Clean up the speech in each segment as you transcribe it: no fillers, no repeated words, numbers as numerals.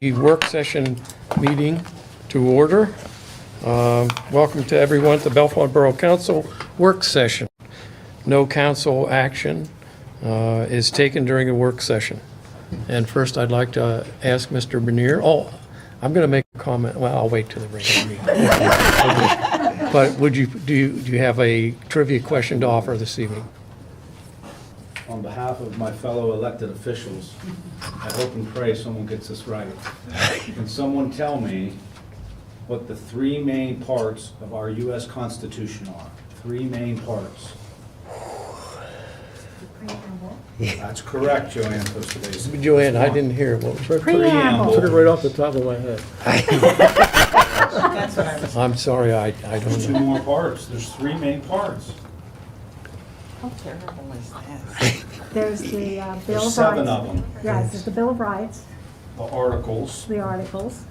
The work session meeting to order. Welcome to everyone to the Bellefonte Borough Council work session. No council action is taken during a work session. And first, I'd like to ask Mr. Bernier. Oh, I'm going to make a comment. Well, I'll wait till the regular meeting. But do you have a trivia question to offer this evening? On behalf of my fellow elected officials, I hope and pray someone gets this right. Can someone tell me what the three main parts of our U.S. Constitution are? Three main parts. That's correct, Joanne Postavasi. Joanne, I didn't hear. What was Preamble. Took it right off the top of my head. That's what I was. I'm sorry, I don't There's two know. more parts. There's three main parts. How terrible is that? There's the Bill of Rights. There's seven of them. Yes, there's the Bill of Rights, The articles. the articles,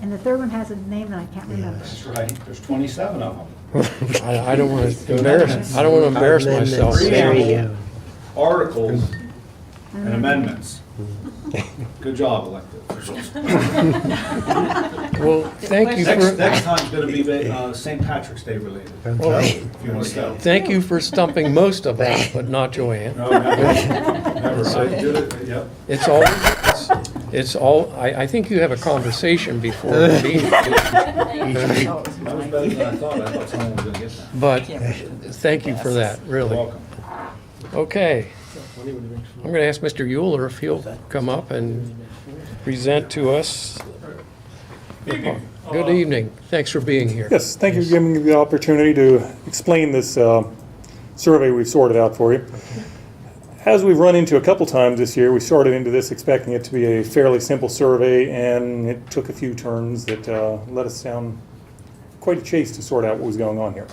and the third one has a name that I can't remember. That's right. There's 27 of them. I don't want to embarrass. I don't want to embarrass myself. Preamble, articles, and amendments. Good job, elected officials. Well, thank you Next for time's gonna be St. Patrick's Day related, if you want to go. thank you for stumping most of us, but not Joanne. No, never. I did it, yep. It's all. I think you have a conversation before the meeting. That was better than I thought. I thought someone was gonna get that. But thank you for that, You're really. welcome. Okay. I'm going to ask Mr. Euler if he'll come up and present to us. Good evening. Thanks for being here. Yes, thank you for giving me the opportunity to explain this survey we've sorted out for you. As we've run into a couple times this year, we started into this expecting it to be a fairly simple survey, and it took a few turns that led us down quite a chase to sort out what was going on here.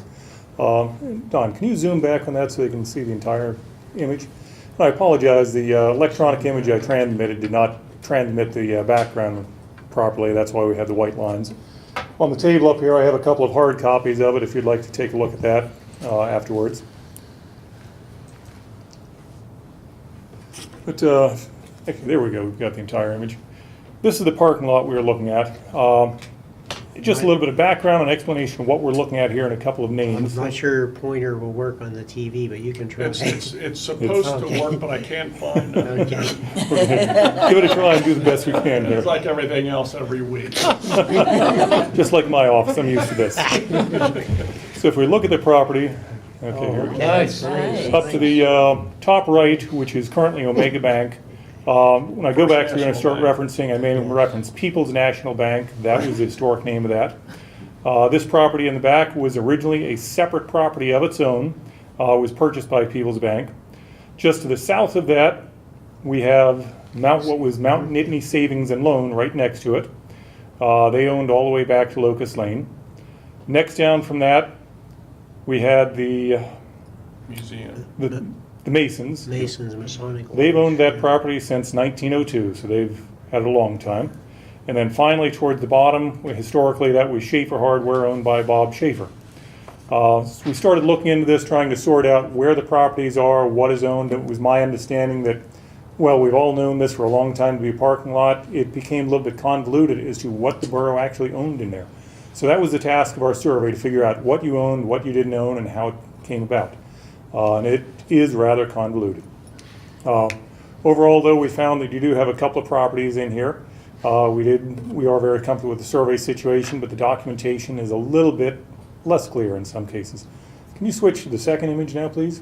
Don, can you zoom back on that so they can see the entire image? I apologize, the electronic image I transmitted did not transmit the background properly. That's why we have the white lines. On the table up here, I have a couple of hard copies of it if you'd like to take a look at that afterwards. But okay, there we go, we've got the entire image. This is the parking lot we were looking at. Just a little bit of background and explanation of what we're looking at here and a couple of names. I'm not sure your pointer will work on the TV, but you can try. It's supposed to work, but I can't find it. Okay. Give it a try and do the best we can here. It's like everything else every week. Just like my office, I'm used to this. So if we look at the property, okay, here we go. Nice. Up to the top right, which is currently Omega Bank. When I go back through and I start referencing, I may reference People's National Bank. That was the historic name of that. This property in the back was originally a separate property of its own. Was purchased by People's Bank. Just to the south of that, we have what was Mount Nittany Savings and Loan right next to it. They owned all the way back to Locust Lane. Next down from that, we had the Museum. Masons. Masons, Masonic. They've owned that property since 1902, so they've had it a long time. And then finally, towards the bottom, historically, that was Schaefer Hardware, owned by Bob Schaefer. So we started looking into this, trying to sort out where the properties are, what is owned. It was my understanding that, well, we've all known this for a long time to be a parking lot. It became a little bit convoluted as to what the borough actually owned in there. So that was the task of our survey, to figure out what you owned, what you didn't own, and how it came about. And it is rather convoluted. Overall, though, we found that you do have a couple of properties in here. We are very comfortable with the survey situation, but the documentation is a little bit less clear in some cases. Can you switch to the second image now, please?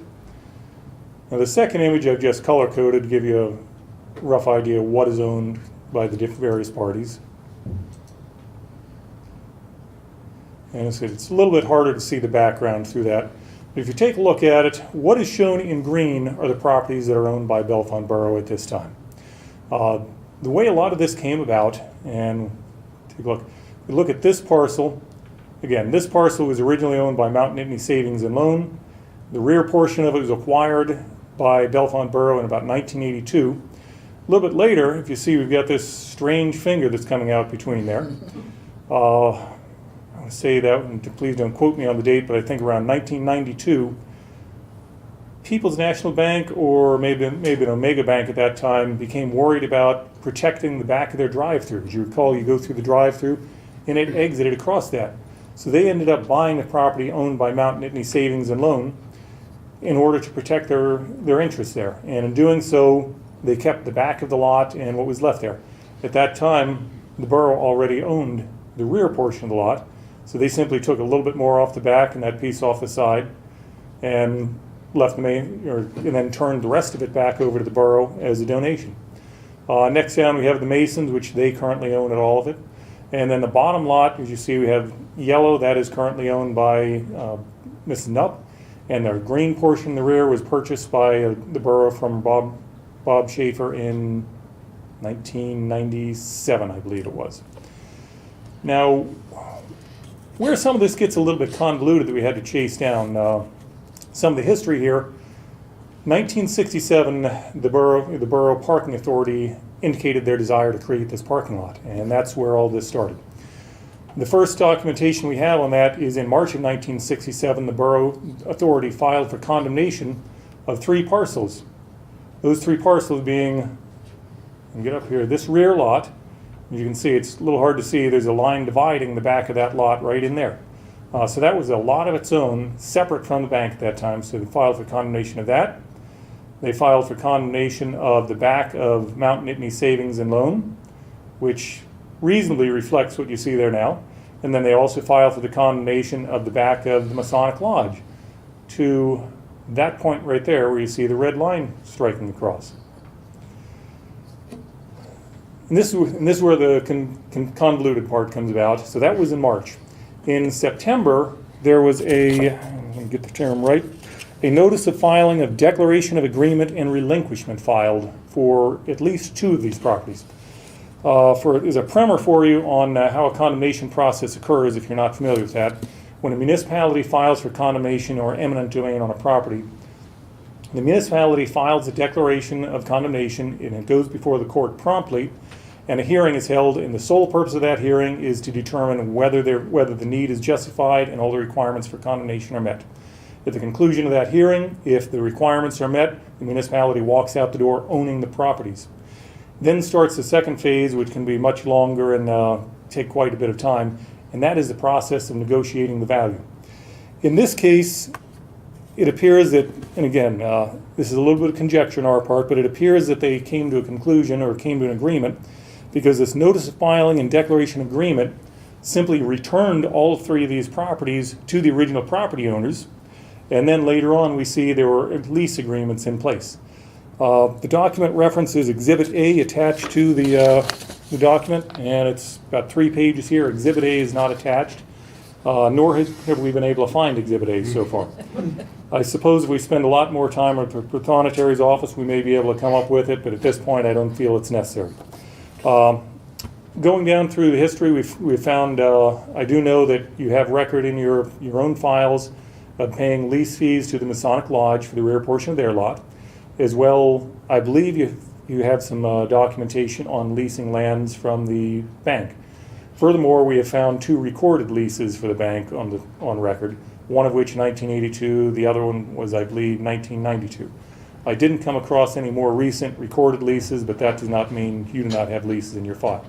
Now, the second image I've just color-coded to give you a rough idea of what is owned by the various parties. And it's a little bit harder to see the background through that. But if you take a look at it, what is shown in green are the properties that are owned by Bellefonte Borough at this time. The way a lot of this came about, and take a look, you look at this parcel. Again, this parcel was originally owned by Mount Nittany Savings and Loan. The rear portion of it was acquired by Bellefonte Borough in about 1982. A little bit later, if you see, we've got this strange finger that's coming out between there. I say that, and please don't quote me on the date, but I think around 1992, People's National Bank, or maybe an Omega Bank at that time, became worried about protecting the back of their drive-through. As you recall, you go through the drive-through and it exited across that. So they ended up buying the property owned by Mount Nittany Savings and Loan in order to protect their interests there. And in doing so, they kept the back of the lot and what was left there. At that time, the borough already owned the rear portion of the lot, so they simply took a little bit more off the back and that piece off the side, and left and then turned the rest of it back over to the borough as a donation. Next down, we have the Masons, which they currently own all of it. And then the bottom lot, as you see, we have yellow, that is currently owned by Mrs. Nupp. And the green portion in the rear was purchased by the borough from Bob Schaefer in 1997, I believe it was. Now, where some of this gets a little bit convoluted that we had to chase down, some of the history here, 1967, the borough parking authority indicated their desire to create this parking lot, and that's where all this started. The first documentation we have on that is in March of 1967, the borough authority filed for condemnation of 3 parcels. Those 3 parcels being, and get up here, this rear lot. As you can see, it's a little hard to see, there's a line dividing the back of that lot right in there. So that was a lot of its own, separate from the bank at that time, so they filed for condemnation of that. They filed for condemnation of the back of Mount Nittany Savings and Loan, which reasonably reflects what you see there now. And then they also filed for the condemnation of the back of the Masonic Lodge to that point right there where you see the red line striking across. And this is where the convoluted part comes about. So that was in March. In September, there was let me get the term right, a notice of filing of declaration of agreement and relinquishment filed for at least 2 of these properties. There's a primer for you on how a condemnation process occurs if you're not familiar with that. When a municipality files for condemnation or eminent domain on a property, the municipality files a declaration of condemnation and it goes before the court promptly, and a hearing is held, and the sole purpose of that hearing is to determine whether the need is justified and all the requirements for condemnation are met. At the conclusion of that hearing, if the requirements are met, the municipality walks out the door owning the properties. Then starts the second phase, which can be much longer and take quite a bit of time, and that is the process of negotiating the value. In this case, it appears that, and again, this is a little bit of conjecture on our part, but it appears that they came to a conclusion or came to an agreement because this notice of filing and declaration of agreement simply returned all 3 of these properties to the original property owners, and then later on we see there were lease agreements in place. The document references Exhibit A attached to the document, and it's about 3 pages here. Exhibit A is not attached, nor have we been able to find Exhibit A so far. I suppose if we spend a lot more time at the Prothonotari's office, we may be able to come up with it, but at this point I don't feel it's necessary. Going down through the history, we've found, I do know that you have record in your own files of paying lease fees to the Masonic Lodge for the rear portion of their lot. As well, I believe you have some documentation on leasing lands from the bank. Furthermore, we have found 2 recorded leases for the bank on record, one of which 1982, the other one was, I believe, 1992. I didn't come across any more recent recorded leases, but that does not mean you do not have leases in your file.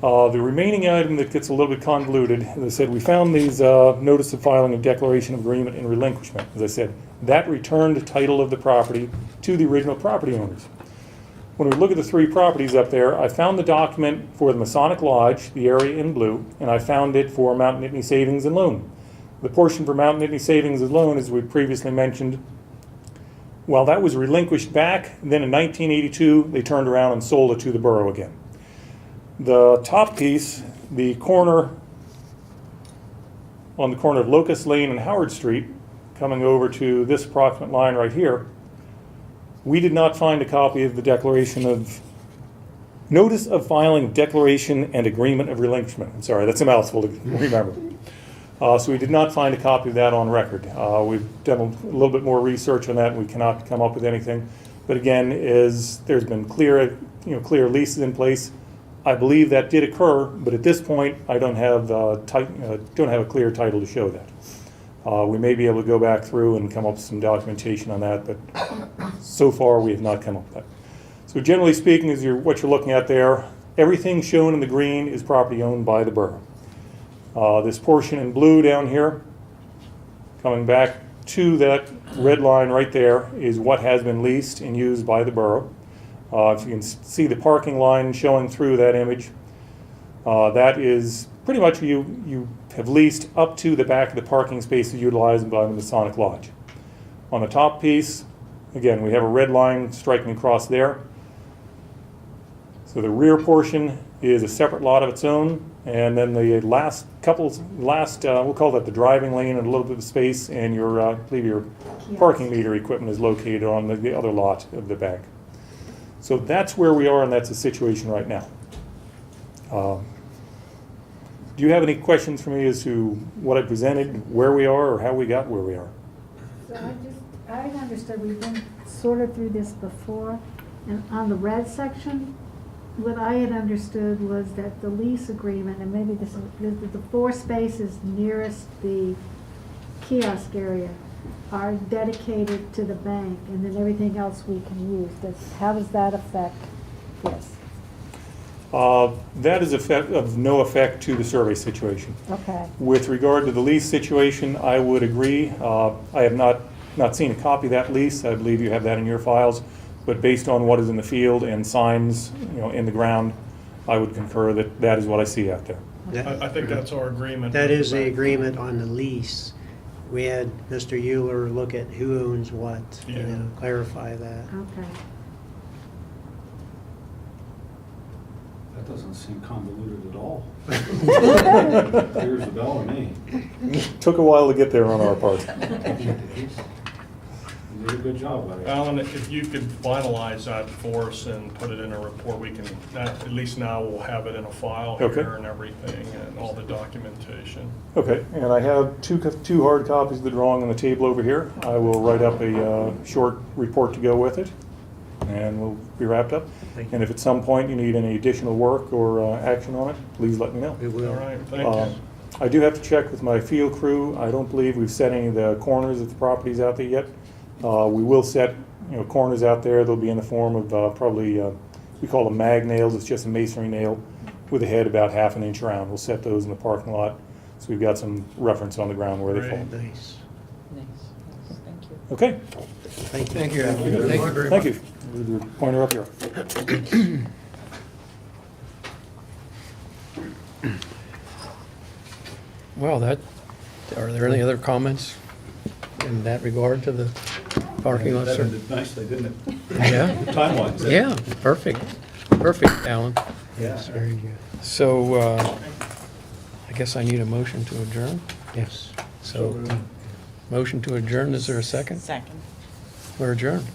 The remaining item that gets a little bit convoluted, as I said, we found these notice of filing of declaration of agreement and relinquishment. As I said, that returned title of the property to the original property owners. When we look at the 3 properties up there, I found the document for the Masonic Lodge, the area in blue, and I found it for Mount Nittany Savings and Loan. The portion for Mount Nittany Savings and Loan, as we previously mentioned, well, that was relinquished back. Then in 1982, they turned around and sold it to the borough again. The top piece, the corner, on the corner of Locust Lane and Howard Street, coming over to this approximate line right here, we did not find a copy of the declaration of notice of filing of declaration and agreement of relinquishment. I'm sorry, that's a mouthful to remember. So we did not find a copy of that on record. We've done a little bit more research on that, and we cannot come up with anything. But again, there's been clear leases in place. I believe that did occur, but at this point, I don't have a clear title to show that. We may be able to go back through and come up with some documentation on that, but so far we have not come up with that. So generally speaking, what you're looking at there, everything shown in the green is property owned by the borough. This portion in blue down here, coming back to that red line right there, is what has been leased and used by the borough. If you can see the parking line showing through that image, that is pretty much you have leased up to the back of the parking spaces utilized by the Masonic Lodge. On the top piece, again, we have a red line striking across there. So the rear portion is a separate lot of its own, and then the we'll call that the driving lane and a little bit of space, and I believe your parking meter equipment is located on the other lot of the back. So that's where we are, and that's the situation right now. Do you have any questions for me as to what I presented, where we are, or how we got where we are? So I understood we've been sort of through this before, and on the red section, what I had understood was that the lease agreement, and maybe this is, the 4 spaces nearest the kiosk area are dedicated to the bank, and then everything else we can use. How does that affect this? That is of no effect to the survey situation. Okay. With regard to the lease situation, I would agree. I have not seen a copy of that lease. I believe you have that in your files. But based on what is in the field and signs, in the ground, I would concur that that is what I see out there. I think that's our agreement. That with is the bank. agreement on the lease. We had Mr. Euler look at who owns what, Yeah. clarify that. Okay. That doesn't seem convoluted at all. Clears the bell to me. Took a while to get there on our part. You did a good job, buddy. Alan, if you could finalize that for us and put it in a report, we can, at least now we'll have it in a file Okay. here and everything, and all the documentation. Okay, and I have two hard copies of the drawing on the table over here. I will write up a short report to go with it, and we'll be wrapped up. Thank you. And if at some point you need any additional work or action on it, please let me know. We All will. right, thank you. I do have to check with my field crew. I don't believe we've set any of the corners of the properties out there yet. We will set, corners out there. They'll be in the form of probably, we call them mag nails. It's just a masonry nail with a head about half an inch around. We'll set those in the parking lot, so we've got some reference on the ground where they fall. Great. Nice. Nice, thank you. Okay, Thank you. Thank you, Alan. Thank you very thank much. you. With your pointer up here. Well, are there any other comments in that regard to the parking lot, That sir? ended nicely, didn't it? Yeah, Time-wise. yeah, perfect, Alan. Yeah. Very good. So, I guess I need a motion to adjourn. Yes. So, motion to adjourn, is there a second? Second. We're adjourned.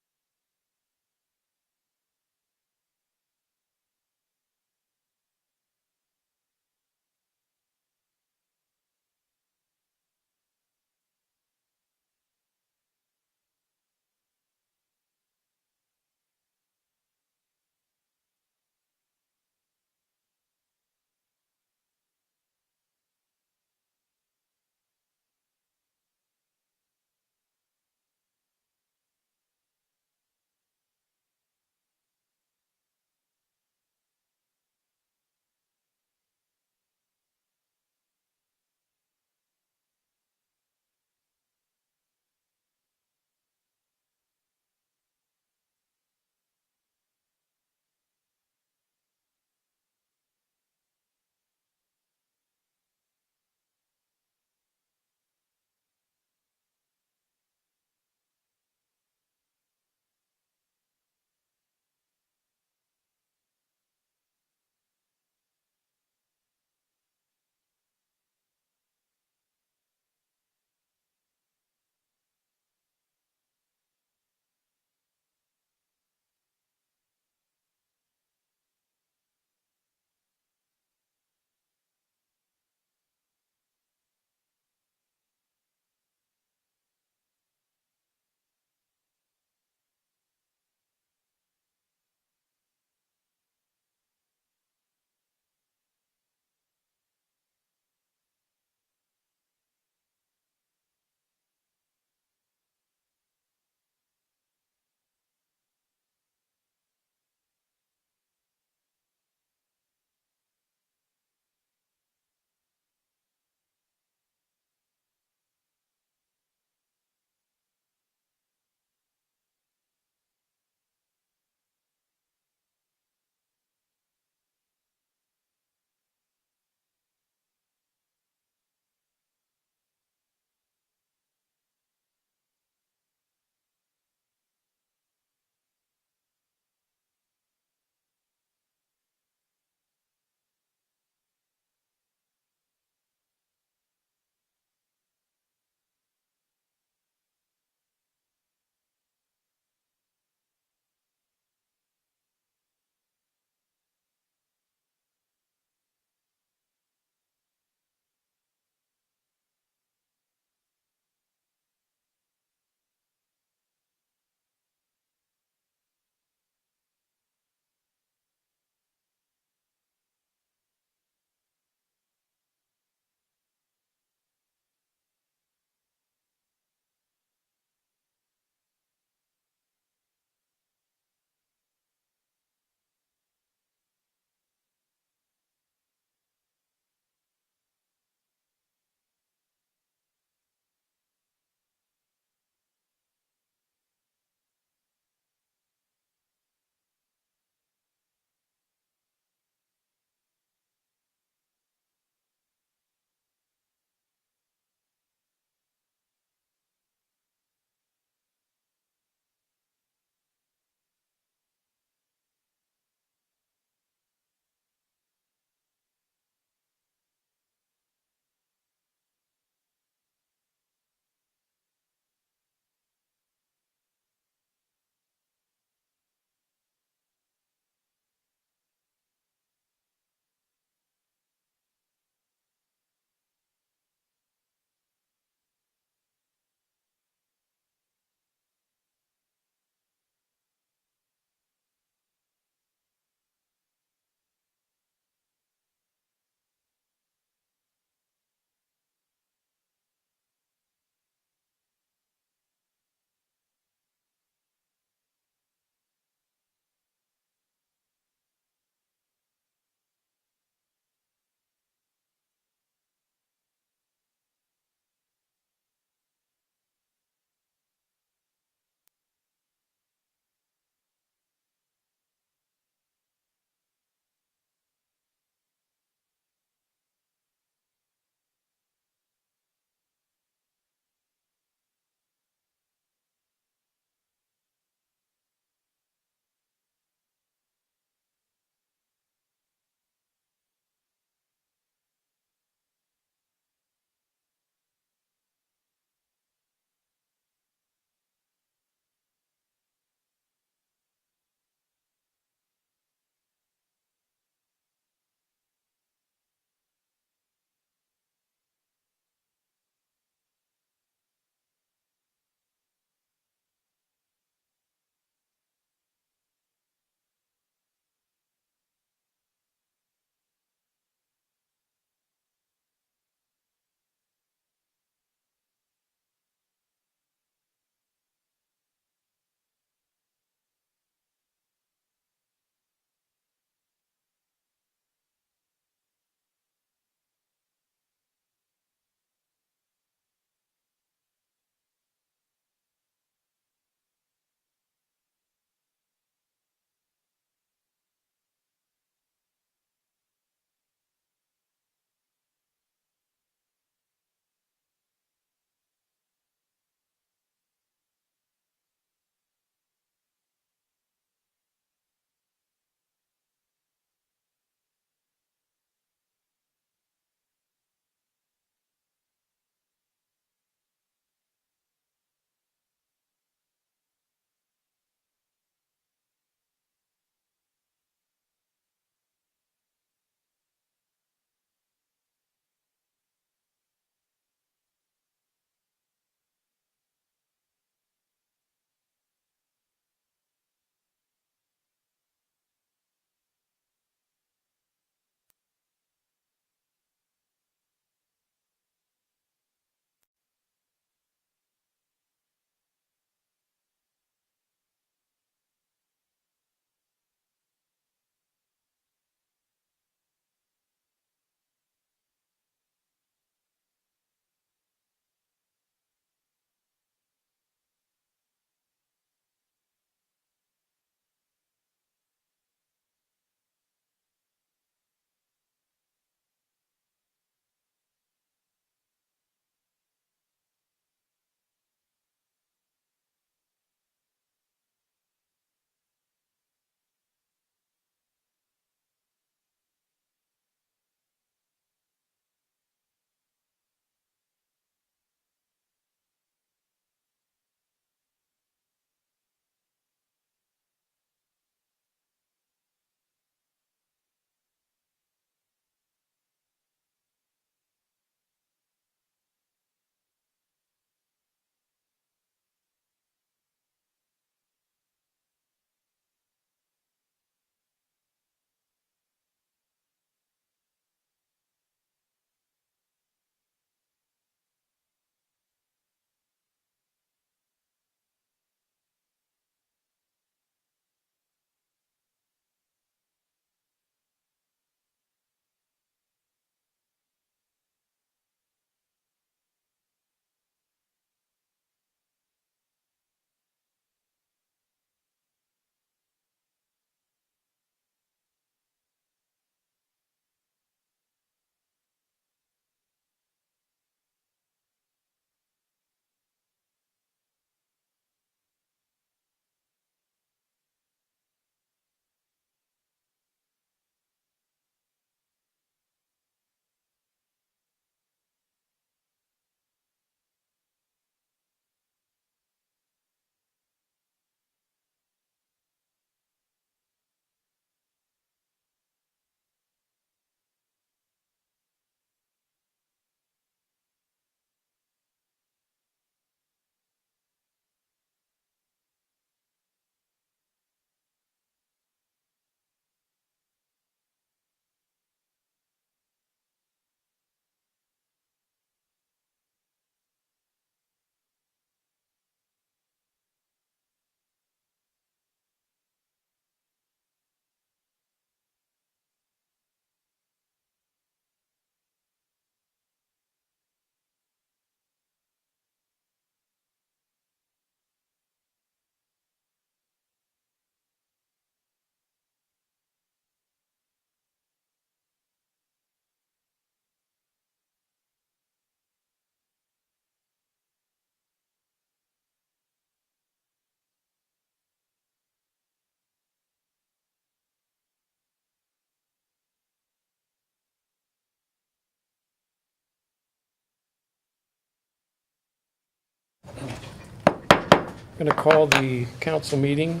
Going to call the council meeting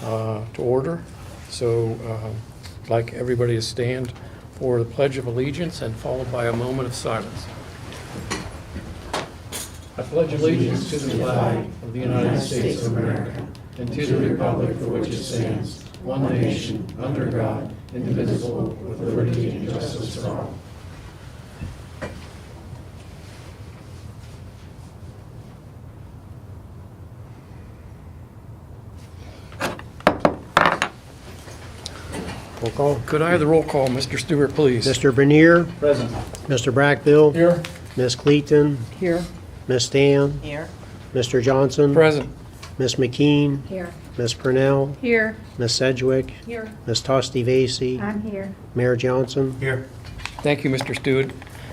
to order. So I'd like everybody to stand for the Pledge of Allegiance and followed by a moment of silence. I pledge allegiance to the flag of the United States of America and to the republic for which it stands, one nation, under God, indivisible, with liberty and justice for all. Roll call. Could I have the roll call, Mr. Stewart, please? Mr. Bernier, Present. Mr. Brackbill, Here. Ms. Cleaton, Here. Ms. Stan, Here. Mr. Johnson, Present. Ms. McKean, Here. Ms. Purnell, Here. Ms. Sedgwick, Here. Ms. Tosti Vasey, I'm here. Mayor Johnson. Here. Thank you, Mr. Stewart.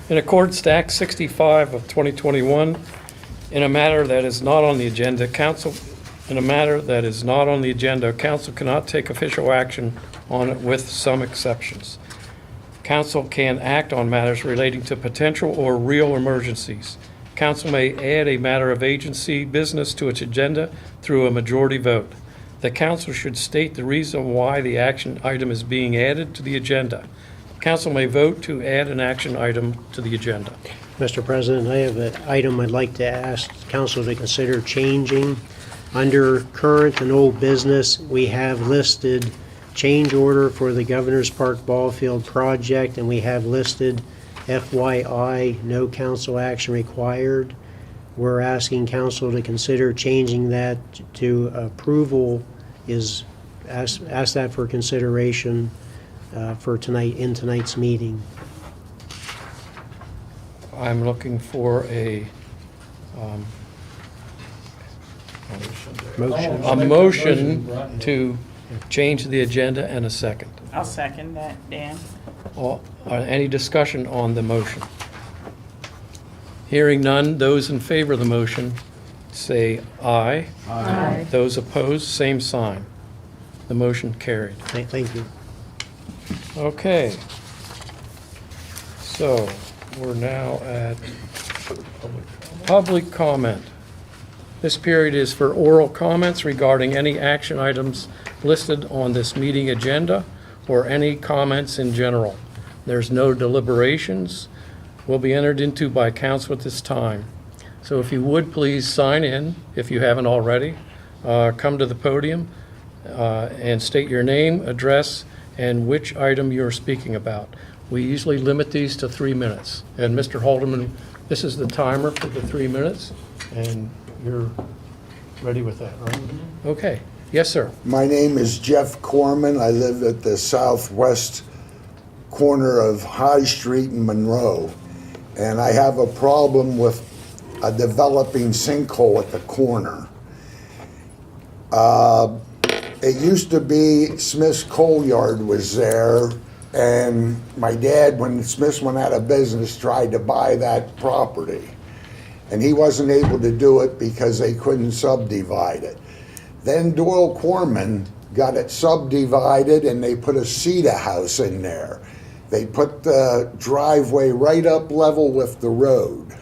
In accordance to Act 65 of 2021, in a matter that is not on the agenda, council cannot take official action on it with some exceptions. Council can act on matters relating to potential or real emergencies. Council may add a matter of agency business to its agenda through a majority vote. The council should state the reason why the action item is being added to the agenda. Council may vote to add an action item to the agenda. Mr. President, I have an item I'd like to ask council to consider changing. Under current and old business, we have listed change order for the Governor's Park Ball Field project, and we have listed FYI, no council action required. We're asking council to consider changing that to approval, ask that for consideration for tonight, in tonight's meeting. I'm looking for a motion to change the agenda and a second. I'll second that, Dan. Any discussion on the motion? Hearing none, those in favor of the motion say aye. Aye. Those opposed, same sign. The motion carried. Thank you. Okay. So we're now at public comment. This period is for oral comments regarding any action items listed on this meeting agenda or any comments in general. There's no deliberations will be entered into by council at this time. So if you would, please sign in if you haven't already. Come to the podium and state your name, address, and which item you're speaking about. We usually limit these to 3 minutes. And Mr. Haldeman, this is the timer for the 3 minutes, and you're ready with that, right? Okay. Yes, sir. My name is Jeff Corman. I live at the southwest corner of High Street in Monroe. And I have a problem with a developing sinkhole at the corner. It used to be Smith's Coal Yard was there, and my dad, when Smith's went out of business, tried to buy that property. And he wasn't able to do it because they couldn't subdivide it. Then Doyle Corman got it subdivided and they put a CETA house in there. They put the driveway right up level with the road.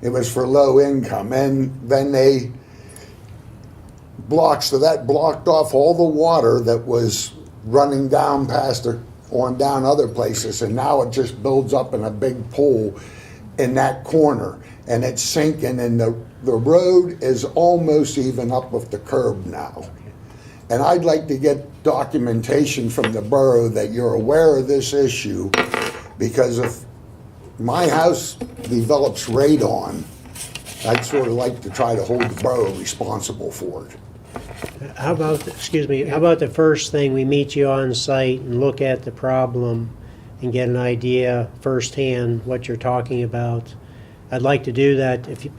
It was for low income. And then they blocked, so that blocked off all the water that was running down past on down other places. And now it just builds up in a big pool in that corner. And it's sinking, and the road is almost even up with the curb now. And I'd like to get documentation from the borough that you're aware of this issue, because if my house develops radon, I'd sort of like to try to hold the borough responsible for it. How about, how about the first thing, we meet you on site and look at the problem and get an idea firsthand what you're talking about. I'd like to do that if you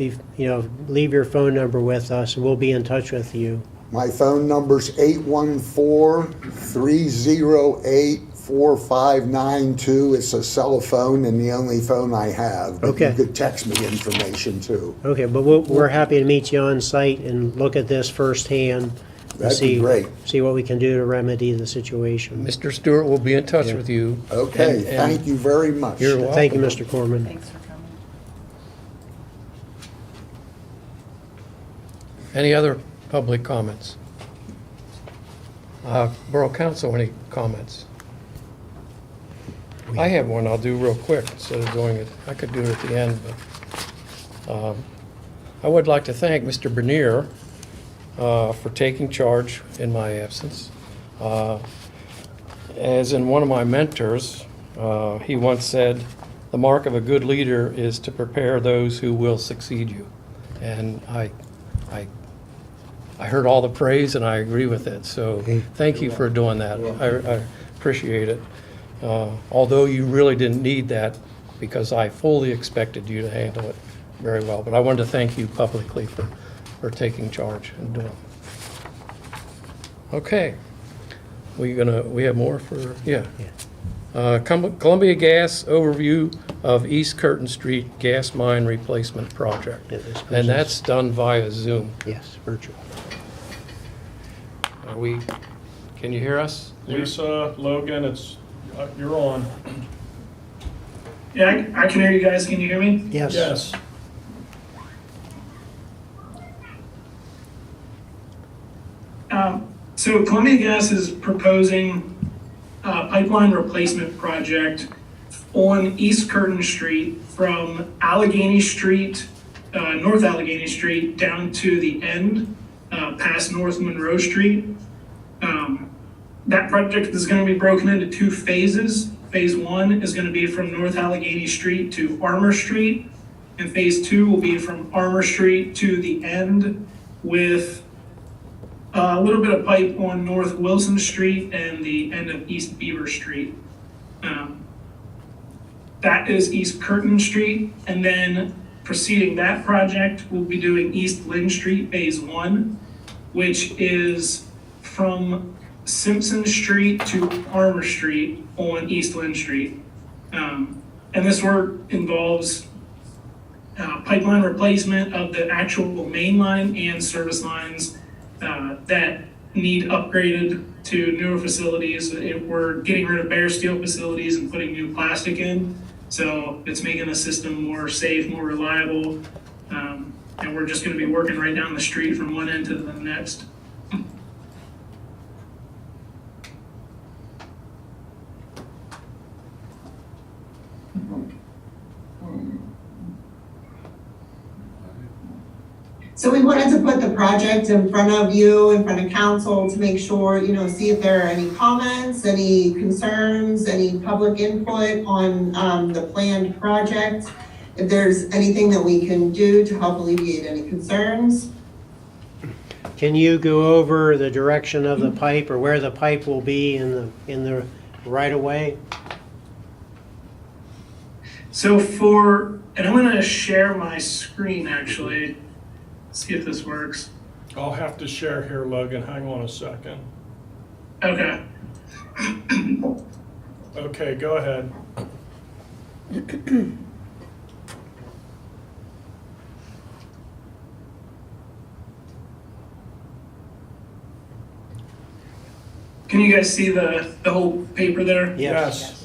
leave your phone number with us and we'll be in touch with you. My phone number's 814-308-4592. It's a cell phone and the only phone I have. But Okay. you could text me information too. Okay, but we're happy to meet you on site and look at this firsthand. And That'd be great. See what we can do to remedy the situation. Mr. Stewart will be in touch Yeah. with you. Okay, And- thank you very much. You're welcome. Thank you, Mr. Corman. Thanks for coming. Any other public comments? Borough Council, any comments? I have one I'll do real quick instead of doing it. I could do it at the end, but I would like to thank Mr. Bernier for taking charge in my absence. As in one of my mentors, he once said, "The mark of a good leader is to prepare those who will succeed you." And I heard all the praise and I agree with it. So thank you for doing that. I appreciate it. Although you really didn't need that because I fully expected you to handle it very well. But I wanted to thank you publicly for taking charge and doing it. Okay. We have more for, yeah. Columbia Gas overview of East Curtin Street gas mine replacement project. Yeah, this And person's- that's done via Zoom. Yes, virtual. Can you hear us? Lisa, Logan, you're on. Yeah, I can hear you guys. Can you hear me? Yes. Yes. So Columbia Gas is proposing a pipeline replacement project on East Curtin Street from Allegheny Street, North Allegheny Street, down to the end, past North Monroe Street. That project is going to be broken into two phases. Phase one is going to be from North Allegheny Street to Armour Street, and phase two will be from Armour Street to the end with a little bit of pipe on North Wilson Street and the end of East Beaver Street. That is East Curtin Street, and then preceding that project, we'll be doing East Lynn Street Phase 1, which is from Simpson Street to Armour Street on East Lynn Street. And this work involves pipeline replacement of the actual main line and service lines that need upgraded to newer facilities. We're getting rid of bare steel facilities and putting new plastic in. So it's making the system more safe, more reliable. And we're just gonna be working right down the street from one end to the next. So we wanted to put the project in front of you, in front of council, to make sure, see if there are any comments, any concerns, any public input on the planned project. If there's anything that we can do to help alleviate any concerns. Can you go over the direction of the pipe or where the pipe will be in the right of way? So and I'm gonna share my screen actually, see if this works. I'll have to share here, Logan. Hang on a second. Okay. Okay, go ahead. Can you guys see the whole paper there? Yes.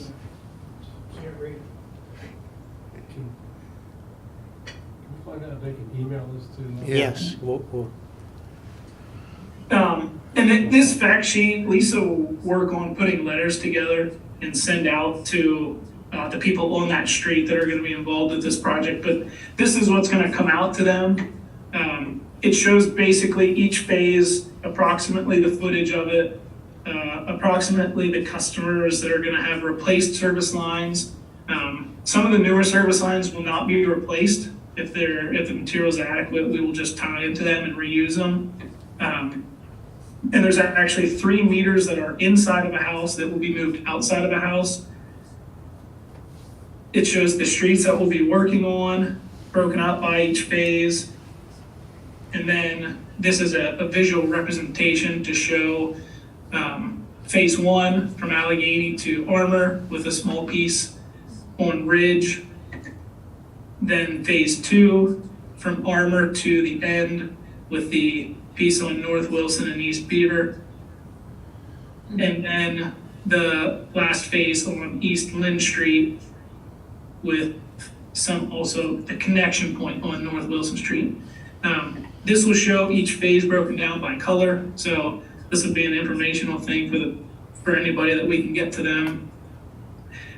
Find out if they can email this to. Yes. We'll And this fact sheet, Lisa will work on putting letters together and send out to the people on that street that are going to be involved with this project. But this is what's going to come out to them. It shows basically each phase, approximately the footage of it, approximately the customers that are going to have replaced service lines. Some of the newer service lines will not be replaced. If the material is adequate, we will just tie into them and reuse them. And there's actually 3 meters that are inside of a house that will be moved outside of a house. It shows the streets that we'll be working on, broken out by each phase. And then this is a visual representation to show phase 1 from Allegheny to Armour with a small piece on Ridge. Then phase 2 from Armour to the end with the piece on North Wilson and East Beaver. And then the last phase on East Lynn Street with also the connection point on North Wilson Street. This will show each phase broken down by color, so this would be an informational thing for anybody that we can get to them.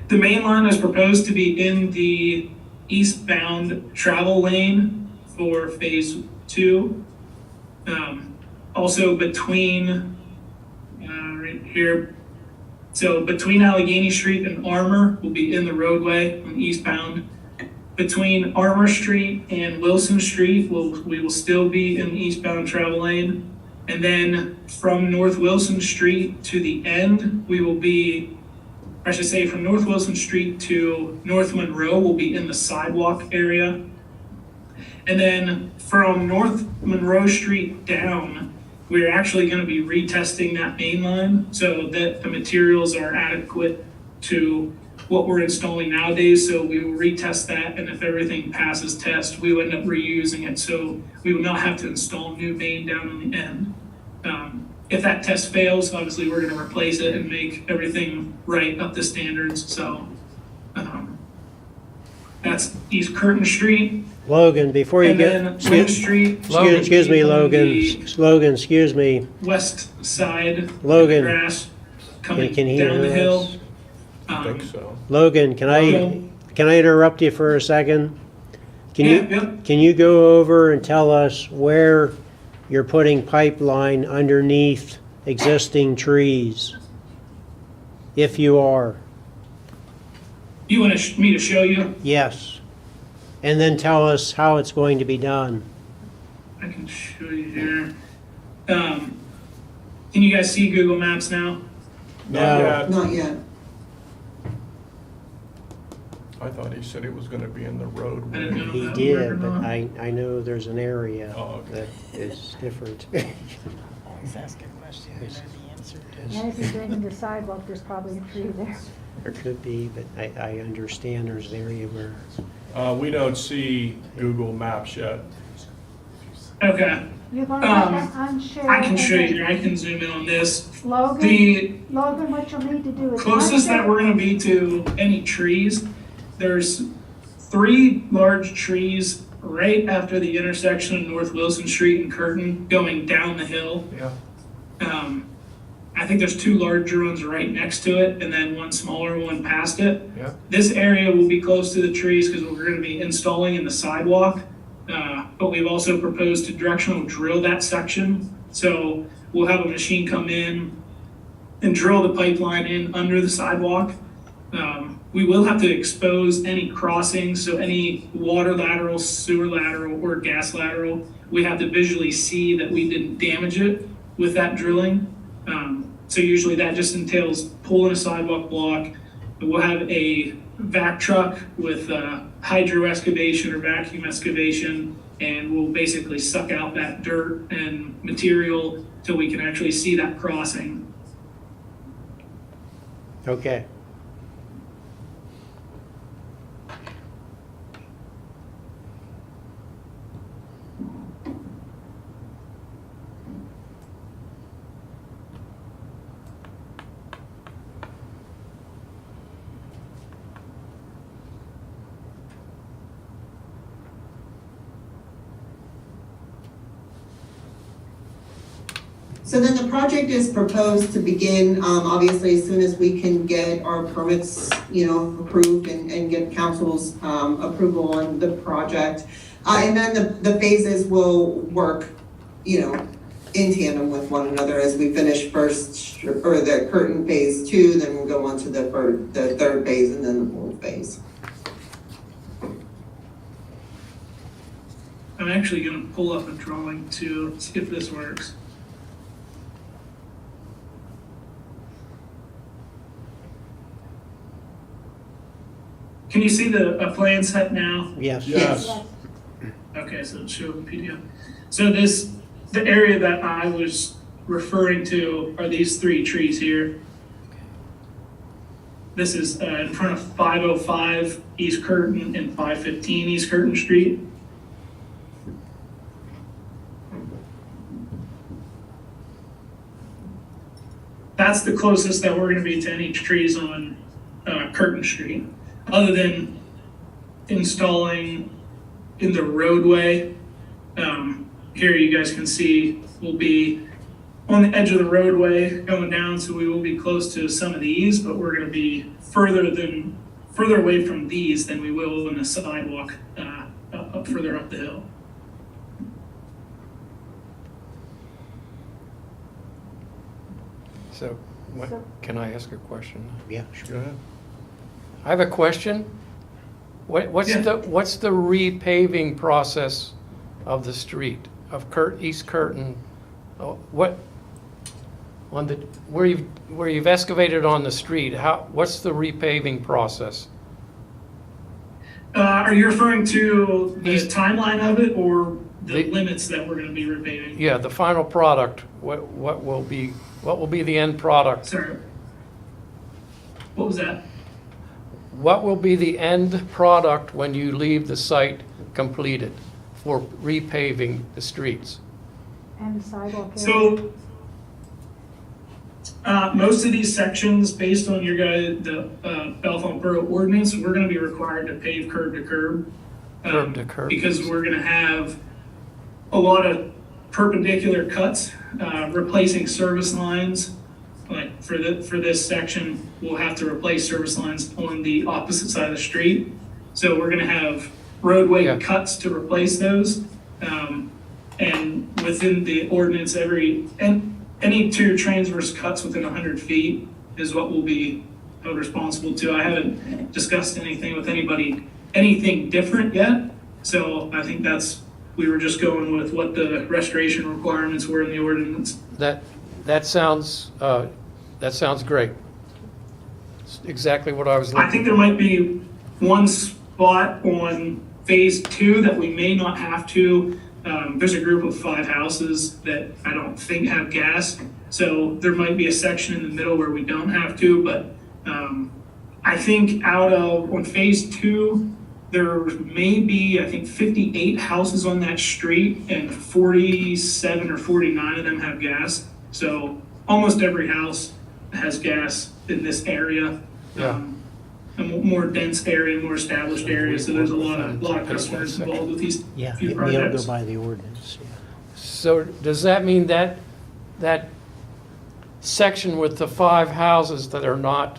The main line is proposed to be in the eastbound travel lane for phase 2. Also between, right here, so between Allegheny Street and Armour will be in the roadway on eastbound. Between Armour Street and Wilson Street, we will still be in the eastbound travel lane. And then from North Wilson Street to the end, we will be, I should say from North Wilson Street to North Monroe, we'll be in the sidewalk area. And then from North Monroe Street down, we're actually going to be retesting that main line so that the materials are adequate to what we're installing nowadays. So we will retest that, and if everything passes test, we will end up reusing it. So we will not have to install new main down on the end. If that test fails, obviously we're going to replace it and make everything right up to standards. So that's East Curtin Street. Logan, before you And get, then Lynn Street. excuse me, on Logan, the Logan, excuse me, west side. Logan, Grass coming can you down the hear hill. us? I think so. Logan, can I interrupt you for a second? Yeah. Can you go over and tell us where you're putting pipeline underneath existing trees? If you are, You want me to show you? yes. And then tell us how it's going to be done. I can show you here. Can you guys see Google Maps now? No. Not yet. Not yet. I thought he said it was gonna be in the I didn't roadway. know. He that did, worked but or not. I know there's an area Oh, okay. that is different. Always ask a question, and know the answer to. And if you're doing the sidewalk, there's probably a tree there. There could be, but I understand there's an area where, We don't see Google Maps yet. Okay, You're going to unshare. I can show you here. I can zoom in on this. Logan, The what you'll need to do is. closest that unshare- we're gonna be to any trees, there's 3 large trees right after the intersection of North Wilson Street and Curtin going down the hill. Yeah. I think there's 2 larger ones right next to it and then 1 smaller one past it. Yeah. This area will be close to the trees because we're gonna be installing in the sidewalk. But we've also proposed to directional drill that section. So we'll have a machine come in and drill the pipeline in under the sidewalk. We will have to expose any crossings, so any water lateral, sewer lateral, or gas lateral. We have to visually see that we didn't damage it with that drilling. So usually that just entails pulling a sidewalk block. We'll have a vac truck with hydro excavation or vacuum excavation, and we'll basically suck out that dirt and material till we can actually see that crossing. okay. So then the project is proposed to begin, obviously, as soon as we can get our permits, approved and get council's approval on the project. And then the phases will work, in tandem with one another as we finish first, or the Curtin phase 2, then we'll go on to the 3rd phase and then the 4th phase. I'm actually gonna pull up a drawing to see if this works. Can you see a plan set now? Yes. Yes. Okay, so it's showing PDF. So the area that I was referring to are these 3 trees here. This is in front of 505 East Curtin and 515 East Curtin Street. That's the closest that we're gonna be to any trees on Curtin Street, other than installing in the roadway, here you guys can see will be on the edge of the roadway going down, so we will be close to some of these, but we're gonna be further away from these than we will in a sidewalk further up the hill. So, can I ask a question? Yeah, sure. Go ahead. I have a question. What's Yeah. the repaving process of the street, of East Curtin? Where you've excavated on the street, what's the repaving process? Are you referring to the East- timeline of it or the The- limits that we're gonna be repaving? Yeah, the final product, what will be the end product? Sorry. What was that? What will be the end product when you leave the site completed for repaving the streets? And the sidewalk area. So, most of these sections, based on the Bellefonte Borough ordinance, we're gonna be required to pave curb to curb. Curb to curb. Because we're gonna have a lot of perpendicular cuts, replacing service lines. Like for this section, we'll have to replace service lines on the opposite side of the street. So we're gonna have roadway Yeah. cuts to replace those. And within the ordinance, any two transverse cuts within 100 feet is what we'll be held responsible to. I haven't discussed anything with anything different yet. So I think we were just going with what the restoration requirements were in the ordinance. That sounds great. It's exactly what I was I looking think there might be one spot on phase 2 that we may not have to. There's a group of 5 houses that I don't think have gas. So there might be a section in the middle where we don't have to, but I think on phase 2, there may be, I think, 58 houses on that street and 47 or 49 of them have gas. So almost every house has gas in this area. Yeah. A more dense area, more established area, so there's a lot of customers involved with these Yeah, few we'll go projects. by the ordinance, yeah. So does that mean that section with the 5 houses that are not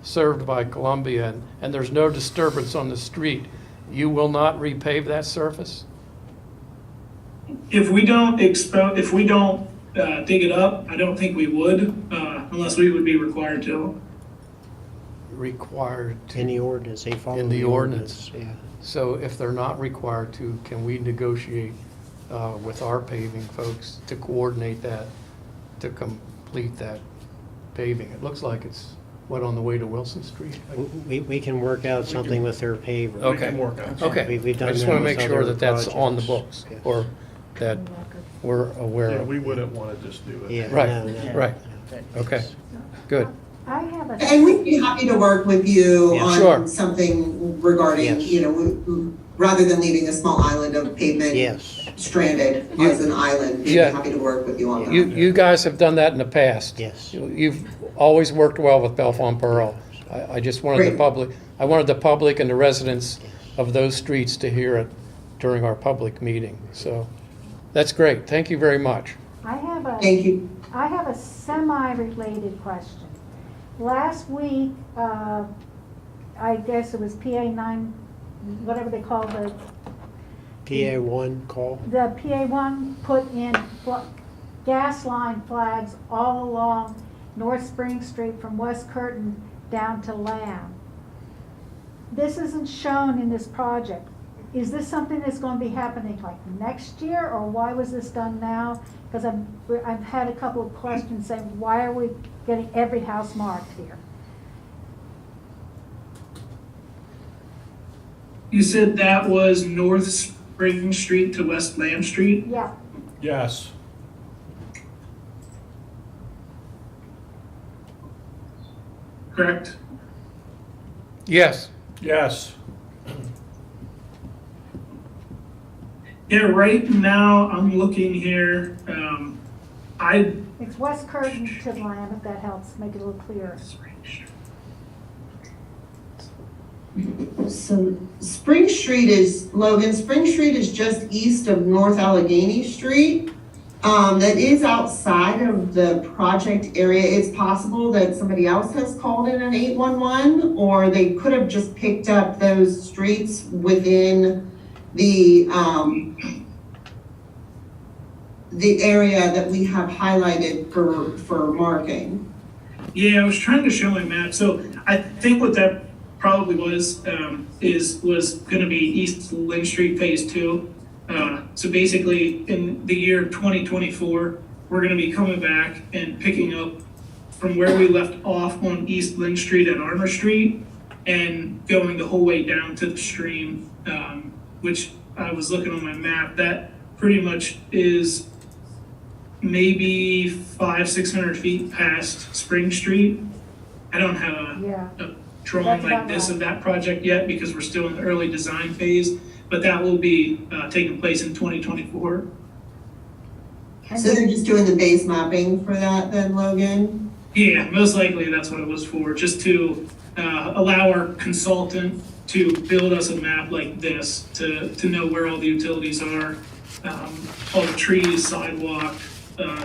served by Columbia and there's no disturbance on the street, you will not repave that surface? If we don't dig it up, I don't think we would, unless we would be required to. Required to. In the ordinance, they follow In the the ordinance. ordinance, yeah. So if they're not required to, can we negotiate with our paving folks to coordinate that, to complete that paving? It looks like it's, on the way to Wilson Street? We can work out something with their paver. We Okay. can work out. Okay. We've done I just that want to with make sure other that that's on the projects. books, Yes. or that we're aware Yeah, of. we wouldn't want to just do it. Yeah, Right, no, no. right. Okay, good. I have a. And we'd be happy to work with you Yeah. Sure. on something regarding, Yes. rather than leaving a small island of pavement Yes, stranded You- as an island, we'd be Yeah. happy to work with you on that. You guys have done that in the past. yes. You've always worked well with Bellefonte Borough. I just wanted the Great. public and the residents of those streets to hear it during our public meeting. So that's great. Thank you very much. Thank you. I have a semi-related question. Last week, I guess it was PA 9, whatever they call the PA1 call? The PA1 put in gas line flags all along North Spring Street from West Curtin down to Lamb. This isn't shown in this project. Is this something that's going to be happening like next year, or why was this done now? Because I've had a couple of questions saying, why are we getting every house marked here? You said that was North Spring Street to West Lamb Street? Yeah, Yes. Correct? Yes. Yes. Yeah, right now, I'm looking here, it's West Curtin to Lamb, if that helps make it a little clearer. So Spring Street is, Logan, Spring Street is just east of North Allegheny Street. That is outside of the project area. It's possible that somebody else has called in an 811, or they could have just picked up those streets within the area that we have highlighted for marking. Yeah, I was trying to show my map. So I think what that probably was going to be East Lynn Street Phase 2. So basically, in the year 2024, we're going to be coming back and picking up from where we left off on East Lynn Street at Armour Street and going the whole way down to the stream, which I was looking on my map. That pretty much is maybe 500-600 feet past Spring Street. I don't have a drawing That's like about this right. of that project yet because we're still in the early design phase, but that will be taking place in 2024. So they're just doing the base mapping for that then, Logan? Yeah, most likely that's what it was for, just to allow our consultant to build us a map like this, to know where all the utilities are, all the trees, sidewalk,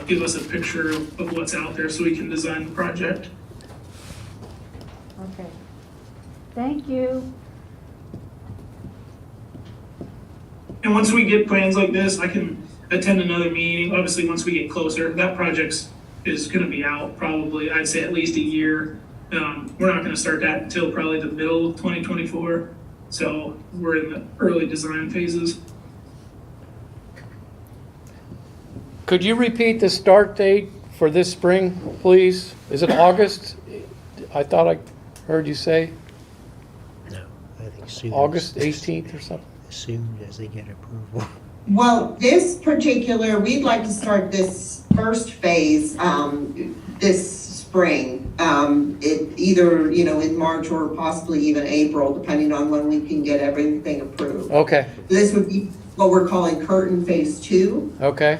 give us a picture of what's out there so we can design the project. Okay. Thank you. And once we get plans like this, I can attend another meeting. Obviously, once we get closer, that project is gonna be out probably, I'd say at least a year. We're not gonna start that until probably the middle of 2024. So we're in the early design phases. Could you repeat the start date for this spring, please? Is it August? I thought I heard you say No, I think soon. August 18th or something? As soon as they get approval. Well, this particular, we'd like to start this first phase, this spring. It either, in March or possibly even April, depending on when we can get everything approved. Okay, This would be what we're calling curtain phase 2. okay,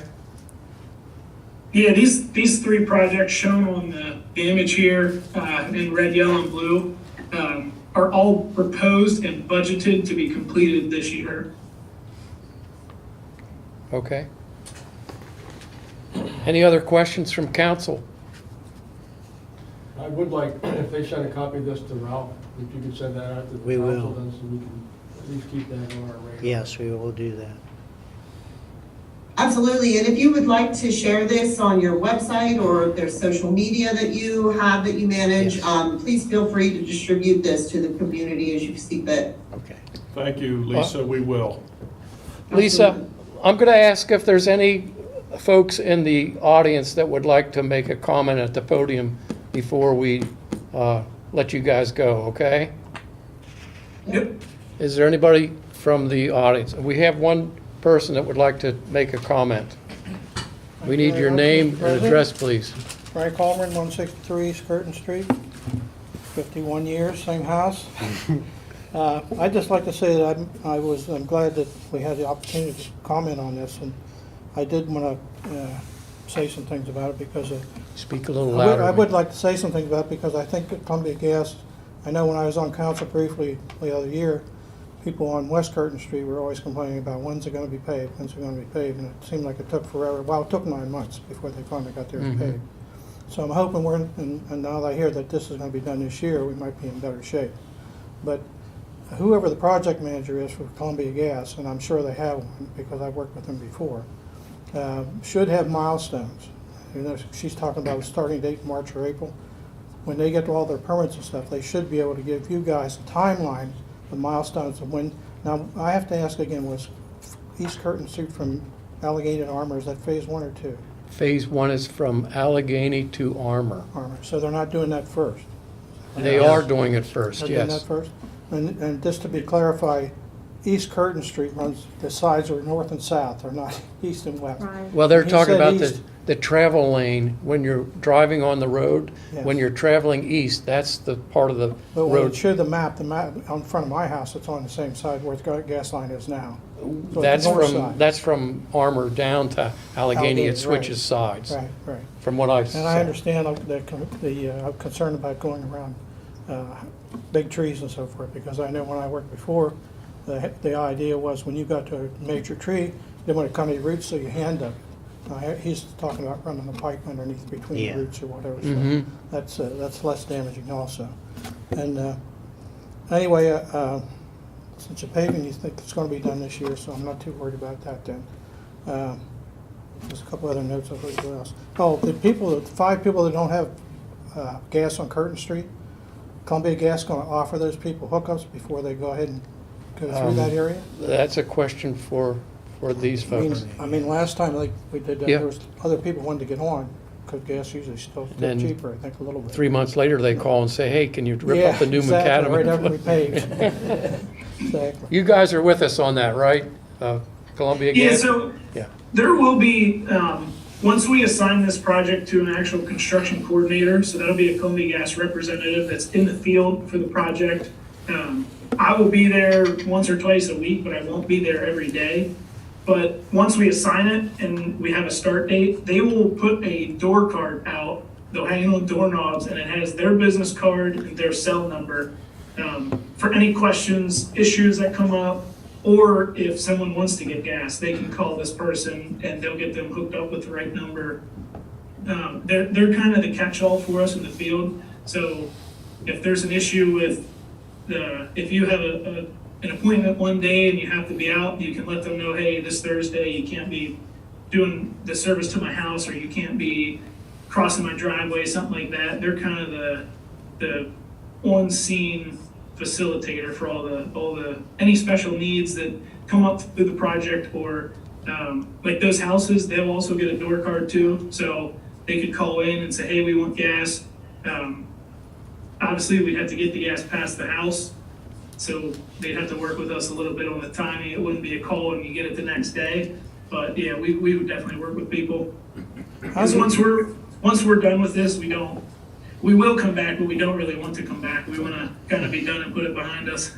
Yeah, these three projects shown on the image here in red, yellow, and blue are all proposed and budgeted to be completed this year. okay. Any other questions from council? I would like, if they send a copy of this to Ralph, if you could send that out to the We council will. then, so we can at least keep that on our radar. Yes, we will do that. Absolutely, and if you would like to share this on your website or if there's social media that you have that you manage, Yes. please feel free to distribute this to the community as you see fit. Okay. Thank you, Lisa, we will. Lisa, I'm going to ask if there's any folks in the audience that would like to make a comment at the podium before we let you guys go, okay? Yep. Is there anybody from the audience? We have one person that would like to make a comment. We need your name and address, please. Frank Coleman, 163 Skirton Street, 51 years, same house. I'd just like to say that I'm glad that we had the opportunity to comment on this, and I did want to say some things about it because Speak a little louder. I would like to say some things about it because I think that Columbia Gas, I know when I was on council briefly the other year, people on West Curtin Street were always complaining about when's it going to be paved, when's it going to be paved, and it seemed like it took forever. Well, it took 9 months before they finally got theirs paved. So I'm hoping and now that I hear that this is going to be done this year, we might be in better shape. But whoever the project manager is for Columbia Gas, and I'm sure they have one because I've worked with them before, should have milestones. She's talking about a starting date, March or April. When they get to all their permits and stuff, they should be able to give you guys a timeline, the milestones of when. Now, I have to ask again, was East Curtin Street from Allegheny to Armour, is that phase 1 or 2? Phase 1 is from Allegheny to Armour. Armour, so they're not doing that first? They are doing it first, They're doing that yes. first? And just to be clarified, East Curtin Street runs, the sides are north and south, they're not east and west. Right. Well, they're He talking said about east. the travel lane, when you're driving on the road, Yes. when you're traveling east, that's the part of the But when it road. showed the map on front of my house, it's on the same side where the gas line is now. So it's That's the north from, side. that's from Armour down to Allegheny, Allegheny, it switches sides, Right, right. from what I And I saw. understand the concern about going around big trees and so forth, because I know when I worked before, the idea was when you got to a major tree, they want to come to your roots, so you hand them. He's talking about running the pipe underneath between Yeah. the roots or whatever, so that's less damaging also. And anyway, since you're paving, you think it's going to be done this year, so I'm not too worried about that then. There's a couple other notes of what else. Oh, the 5 people that don't have gas on Curtin Street, Columbia Gas going to offer those people hookups before they go ahead and go through that area? That's a question for these folks. I mean, last time we did that, Yeah. there was other people wanted to get on, because gas usually still Then cheaper, I think, a little bit. 3 months later, they call and say, hey, can you rip up the new exactly, macadam? right after we paved. Exactly. You guys are with us on that, right? Columbia Yeah, Gas? so Yeah. there will be, once we assign this project to an actual construction coordinator, so that'll be a Columbia Gas representative that's in the field for the project. I will be there once or twice a week, but I won't be there every day. But once we assign it and we have a start date, they will put a door card out. They'll hang on doorknobs, and it has their business card and their cell number for any questions, issues that come up, or if someone wants to get gas, they can call this person and they'll get them hooked up with the right number. They're kind of the catch-all for us in the field. So if there's an issue with if you have an appointment one day and you have to be out, you can let them know, hey, this Thursday you can't be doing the service to my house, or you can't be crossing my driveway, something like that. They're kind of the on-scene facilitator for all the any special needs that come up through the project, or like those houses, they'll also get a door card too, so they could call in and say, hey, we want gas. Obviously, we'd have to get the gas past the house, so they'd have to work with us a little bit on the timing. It wouldn't be a call and you get it the next day, but yeah, we would definitely work with people. Because once we're done with this, we will come back, but we don't really want to come back. We want to kind of be done and put it behind us.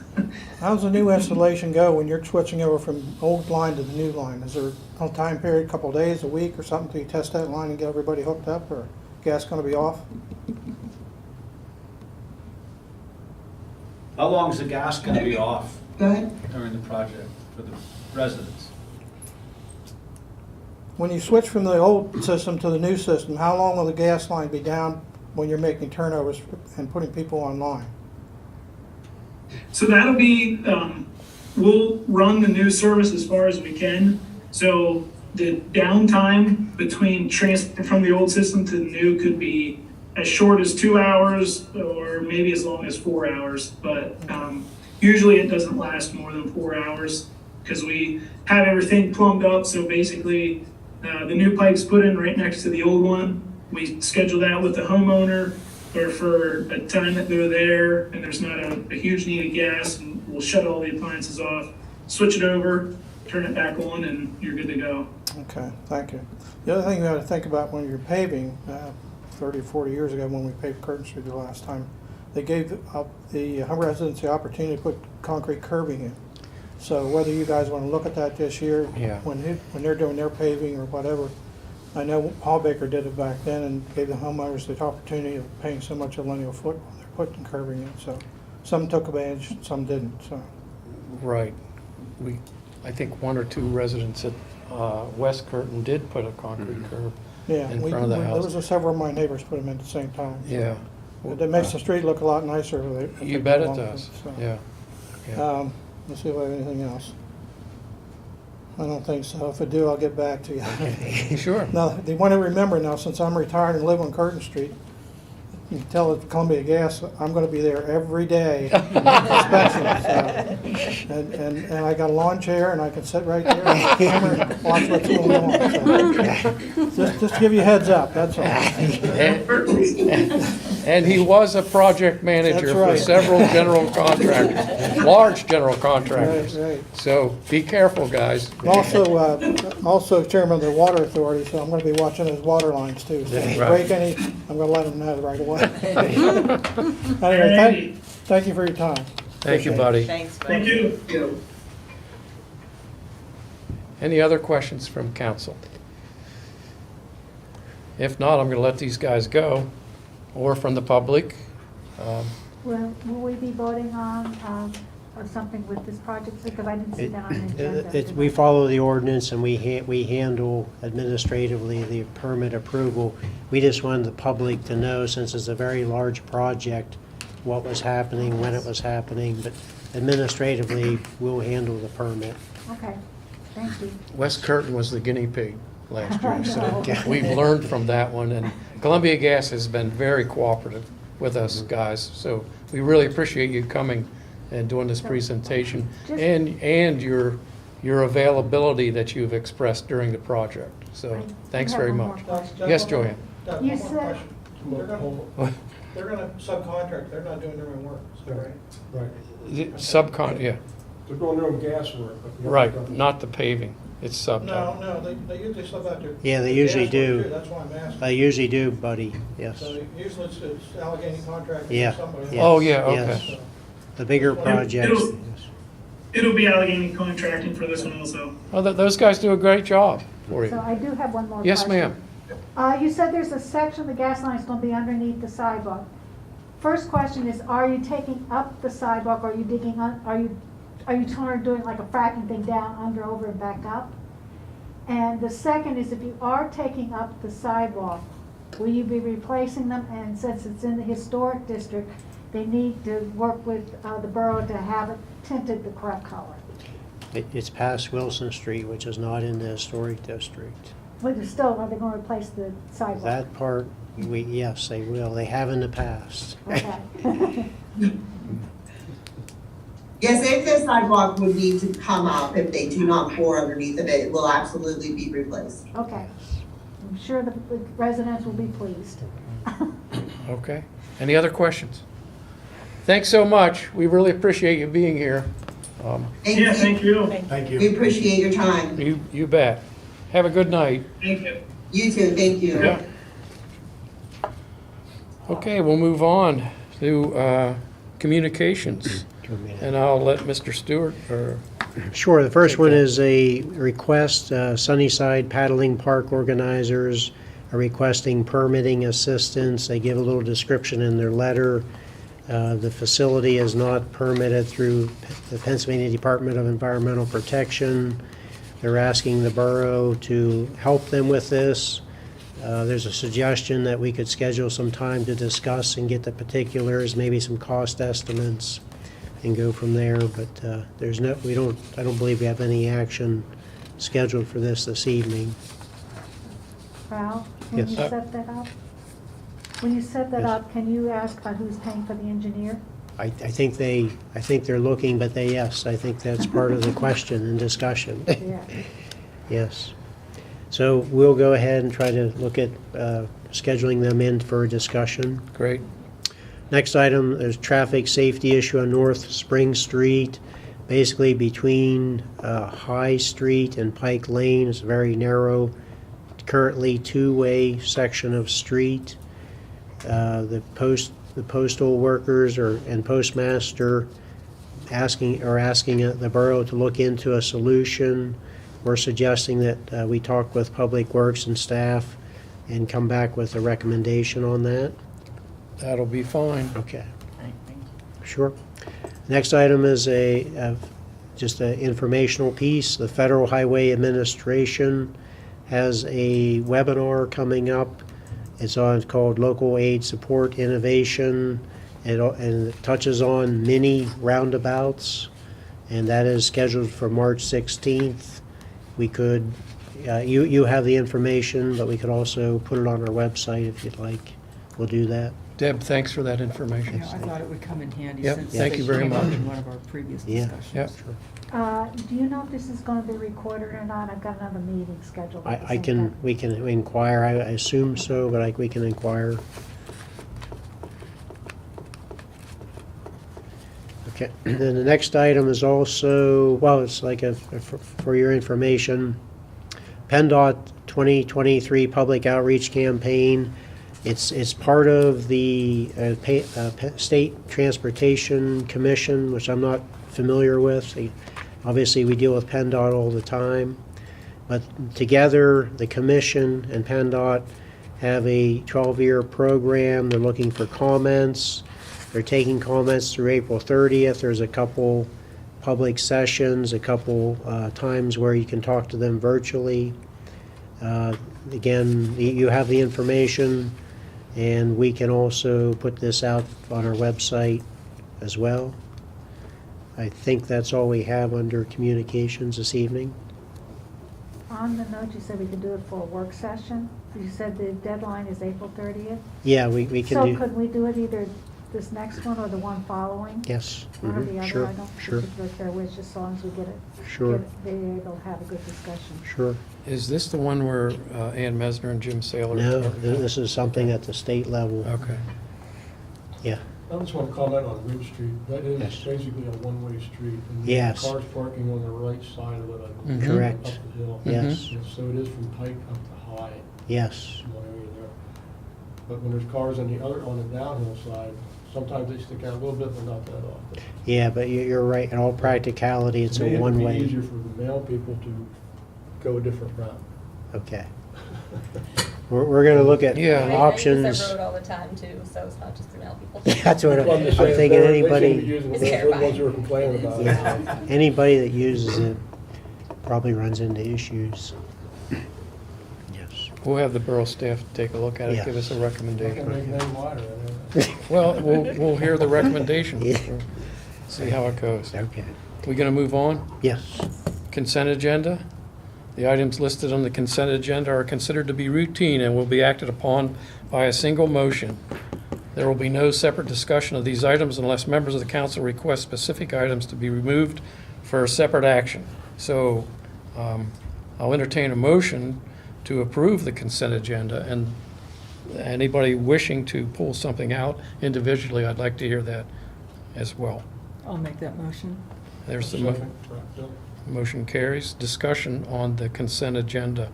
How's the new installation go when you're switching over from old line to the new line? Is there a time period, a couple of days, a week or something, till you test that line and get everybody hooked up, or gas going to be off? How long is the gas gonna be off Go ahead. during the project for the residents? When you switch from the old system to the new system, how long will the gas line be down when you're making turnovers and putting people online? So that'll be, we'll run the new service as far as we can. So the downtime between transfer from the old system to the new could be as short as 2 hours or maybe as long as 4 hours. But usually it doesn't last more than 4 hours because we have everything plumbed up. So basically the new pipe's put in right next to the old one. We schedule that with the homeowner or for a time that they're there and there's not a huge need of gas, and we'll shut all the appliances off, switch it over, turn it back on, and you're good to go. Okay, thank you. The other thing you got to think about when you're paving, 30 or 40 years ago when we paved Curtin Street the last time, they gave the residents the opportunity to put concrete curbing in. So whether you guys want to look at that this year, Yeah. when they're doing their paving or whatever, I know Paul Baker did it back then and gave the homeowners the opportunity of paying so much a lineal foot while they're putting curbing in. So some took advantage, some didn't. So Right. I think 1 or 2 residents at West Curtin did put a concrete curb yeah, in front of the there house. was several of my neighbors put them in at the same time. Yeah. It makes the street look a lot nicer. if You they bet go it along does, with it, so. yeah. Yeah. Let's see if I have anything else. I don't think so. If I do, I'll get back to you. Sure. Now, they want to remember now, since I'm retired and live on Curtin Street, you can tell at Columbia Gas, I'm going to be there every day. Inspecting, so. And I got a lawn chair and I can sit right there and watch what's going on. So just to give you a heads up, that's all. And he was a project manager That's for right. several general contractors, large general contractors. Right. So be careful, guys. Also chairman of the water authority, so I'm gonna be watching those water lines too. So if they Right. break any, I'm gonna let them know right away. Anyway, thank you for your time. Thank you, buddy. Thanks, Thank Brad. you. Any other questions from council? If not, I'm going to let these guys go, or from the public. Will we be voting on, or something with this project, because I didn't see that on the agenda. We follow the ordinance and we handle administratively the permit approval. We just wanted the public to know, since it's a very large project, what was happening, when it was happening, but administratively, we'll handle the permit. Okay, thank you. West Curtin was the guinea pig last I year, so know. we've learned from that one. And Columbia Gas has been very cooperative with us, guys. So we really appreciate you coming and doing this presentation Just- and your availability that you've expressed during the project. So I thanks have very one more much. question. Yes, Joanne? Doug, You one more said- question. They're gonna subcontract, they're not doing their own work, is that right? Right. Subcon, yeah, They're doing their own gas work. but not right, the- not the paving. It's sub. No, they usually sub out their. Yeah, they usually gas work, do. too. That's why I'm asking. I usually do, buddy, yes. So usually it's Allegheny contracting Yeah. or somebody. Yes, Oh, yeah, okay. yes. So- The bigger projects. It'll- It'll be Allegheny contracting for this one also. Oh, those guys do a great job for you. So I do have one more question. Yes, ma'am. You said there's a section of the gas line is gonna be underneath the sidewalk. First question is, are you taking up the sidewalk, or are you digging, are you trying to doing like a fracking thing down, under, over, and back up? And the second is, if you are taking up the sidewalk, will you be replacing them? And since it's in the historic district, they need to work with the borough to have it tinted the correct color. It's past Wilson Street, which is not in the historic district. But they're still, are they gonna replace the sidewalk? That part, yes, they will. They have in the past. Okay. Yes, if the sidewalk would need to come up, if they do not pour underneath of it, it will absolutely be replaced. Okay. I'm sure the residents will be pleased. Okay. Any other questions? Thanks so much. We really appreciate you being here. Thank Yeah, you. thank you. Thank We appreciate your time. You bet. Have a good night. Thank you. You too, thank you. Yeah. Okay, we'll move on to communications. And I'll let Mr. Stewart, or, Sure, the first Take one that. is a request, Sunnyside Paddling Park organizers are requesting permitting assistance. They give a little description in their letter. The facility is not permitted through the Pennsylvania Department of Environmental Protection. They're asking the borough to help them with this. There's a suggestion that we could schedule some time to discuss and get the particulars, maybe some cost estimates, and go from there. But there's no, I don't believe we have any action scheduled for this evening. Ralph, when you Yes. set that up? When you set that Yes. up, can you ask about who's paying for the engineer? I think they're looking, but yes, I think that's part of the question and discussion. Yeah. Yes. So we'll go ahead and try to look at scheduling them in for a discussion. great. Next item, there's traffic safety issue on North Spring Street, basically between High Street and Pike Lane. It's a very narrow, currently two-way section of street. The postal workers and postmaster asking the borough to look into a solution. We're suggesting that we talk with Public Works and staff and come back with a recommendation on that. That'll be fine. Okay. Sure. Next item is just an informational piece. The Federal Highway Administration has a webinar coming up. It's called Local Aid Support Innovation, and it touches on mini roundabouts, and that is scheduled for March 16th. We could, you have the information, but we could also put it on our website if you'd like. We'll do that. Deb, thanks for that information. I thought it would come in handy Yep, since thank it you very came up much. in one of our previous Yeah. discussions. Yep. Do you know if this is gonna be recorded or not? I've got another meeting scheduled at the same time. We can inquire, I assume so, but we can inquire. Okay, and then the next item is also, well, it's like for your information, PennDOT 2023 Public Outreach Campaign. It's part of the State Transportation Commission, which I'm not familiar with. Obviously, we deal with PennDOT all the time. But together, the commission and PennDOT have a 12-year program. They're looking for comments. They're taking comments through April 30th. There's a couple public sessions, a couple times where you can talk to them virtually. Again, you have the information, and we can also put this out on our website as well. I think that's all we have under communications this evening. On the note, you said we could do it for a work session. You said the deadline is April 30th. Yeah, we can So do. could we do it either this next one or the one following? Yes. One or the mhm, other? Sure, I don't sure, particularly care which, just as long as we get it. Sure. Be able to have a good discussion. sure. Is this the one where Ann Mesner and Jim Saylor? No, this is something at the state level. Okay. Yeah, I just want to comment on Ridge Street. That is Yes. basically a one-way street. And Yes. Cars parking on the right side of it, I believe, Correct. up the hill. Yes. And so it is from Pike up to High, yes. in one area there. But when there's cars on the downhill side, sometimes they stick out a little bit, but not that often. Yeah, but you're right. In all practicality, it's To a me, it would be one-way. easier for the male people to go a different route. Okay. We're going to look at Yeah. I use options. that road all the time too, so it's not just the male people. That's what Well, I'm just I'm saying, thinking. they seem to be Anybody, using it. It's Those are the ones terrifying. who are complaining about it. yeah, anybody that uses it probably runs into issues. Yes. We'll have the borough staff take a look at it, Yes. give us a Not gonna recommendation. make it any wider, I know. Well, we'll hear the recommendation, Yeah. see how it goes. Okay. We gonna move on? Yes. Consent agenda. The items listed on the consent agenda are considered to be routine and will be acted upon by a single motion. There will be no separate discussion of these items unless members of the council request specific items to be removed for a separate action. So I'll entertain a motion to approve the consent agenda, and anybody wishing to pull something out individually, I'd like to hear that as well. I'll make that motion. There's the Second, right, Bill? motion carries. Discussion on the consent agenda.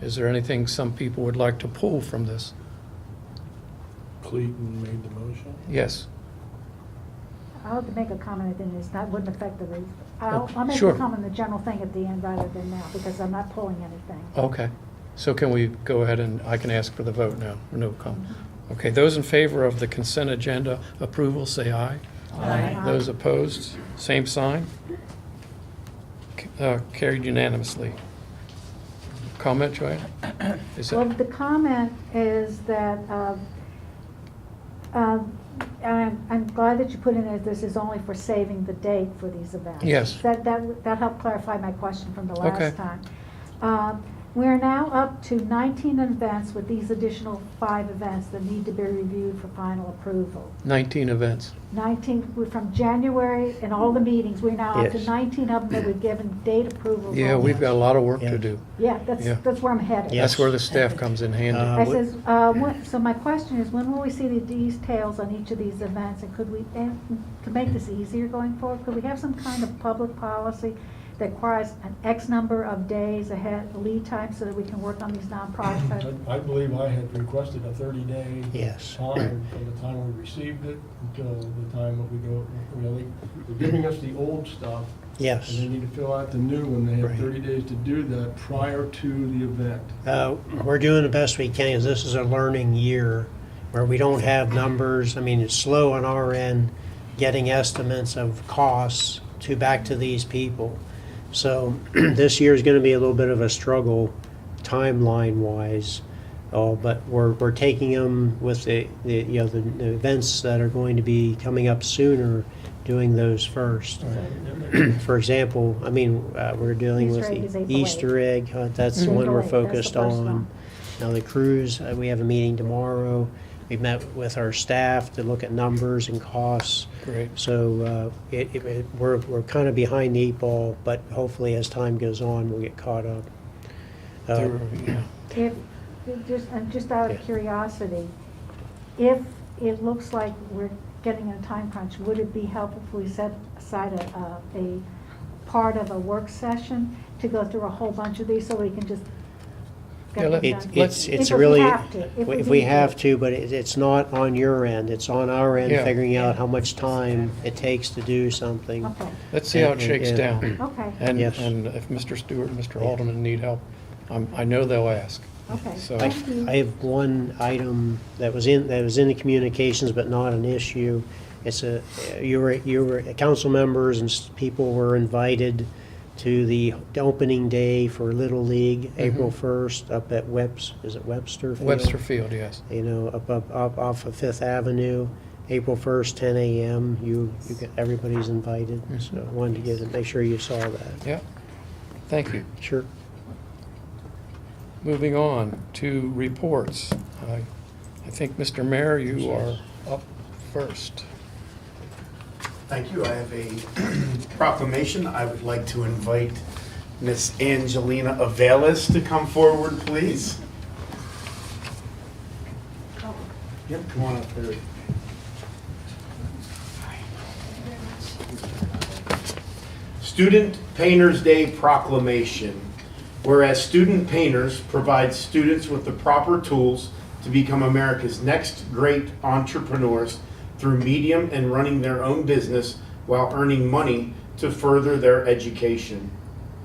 Is there anything some people would like to pull from this? Clayton made the motion. Yes. I'll have to make a comment, and that wouldn't affect the rate. I'll make sure. a comment, the general thing at the end rather than now, because I'm not pulling anything. Okay. So can we go ahead and I can ask for the vote now? No comment. Okay, those in favor of the consent agenda approval, say aye. Aye. Those opposed, same sign. Carried unanimously. Comment, Joanne? Is Well, it, the comment is that, I'm glad that you put in there, this is only for saving the date for these events. Yes. That helped clarify my question from the Okay. last time. We're now up to 19 events with these additional 5 events that need to be reviewed for final approval. 19 events? 19, from January, in all the meetings, we're now up to Yes. 19 of them that we've given date approvals. Yeah, on. we've got a lot of work Yeah. to do. Yeah, Yeah. that's where I'm headed. Yeah. That's where the staff comes in handy. I says, so my question is, when will we see the details on each of these events? And could we, and to make this easier going forward, could we have some kind of public policy that requires an X number of days ahead, lead time, so that we can work on these nonprofits? I believe I had requested a 30-day Yes. time from the time we received it until the time that we go, they're giving us the old stuff, Yes. and they need to fill out the new one. They have Right. 30 days to do that prior to the event. We're doing the best we can, 'cause this is a learning year where we don't have numbers. I mean, it's slow on our end, getting estimates of costs back to these people. So this year is going to be a little bit of a struggle timeline-wise, but we're taking them with the events that are going to be coming up sooner, doing those first. For example, I mean, we're dealing with Easter egg is the April Easter egg. That's the one April we're 8th, that's the focused first on. one. Now, the cruise, we have a meeting tomorrow. We met with our staff to look at numbers and costs. Great. So we're kind of behind the 8 ball, but hopefully as time goes on, we'll get caught up. There- yeah. If, just out of Yeah. curiosity, if it looks like we're getting in a time crunch, would it be helpful if we set aside a part of a work session to go through a whole bunch of these, so we can just Yeah, get them let- done? It's If we really, have to, if we need have to, but it's not on your end. It's on our end, Yeah. figuring out how much time it takes to do something. Okay, Let's see how it And- shakes and- down. okay, And, Yes. and if Mr. Stewart and Mr. Alderman need help, I know they'll ask. okay. So- I Thank you. I have one item that was in the communications, but not an issue. It's council members and people were invited to the opening day for Little League, April 1st, up at is it Webster Field? Webster Field, yes. You know, up off of Fifth Avenue, April 1st, 10 a.m. You get, everybody's invited, so I wanted to make sure you saw that. Yeah, thank you. Sure. Moving on to reports. I think, Mr. Mayor, you are up first. Thank you. I have a proclamation. I would like to invite Miss Angelina Avelis to come forward, please. Yep, come on up there. Student Painters Day Proclamation. Whereas student painters provide students with the proper tools to become America's next great entrepreneurs through medium and running their own business while earning money to further their education.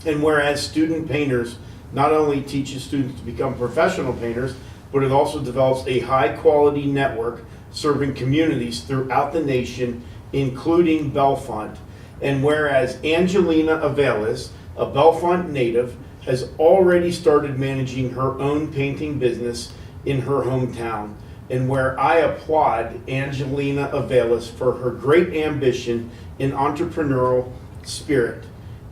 And whereas student painters not only teaches students to become professional painters, but it also develops a high-quality network serving communities throughout the nation, including Bellefonte. And whereas Angelina Avelis, a Bellefonte native, has already started managing her own painting business in her hometown, and where I applaud Angelina Avelis for her great ambition and entrepreneurial spirit.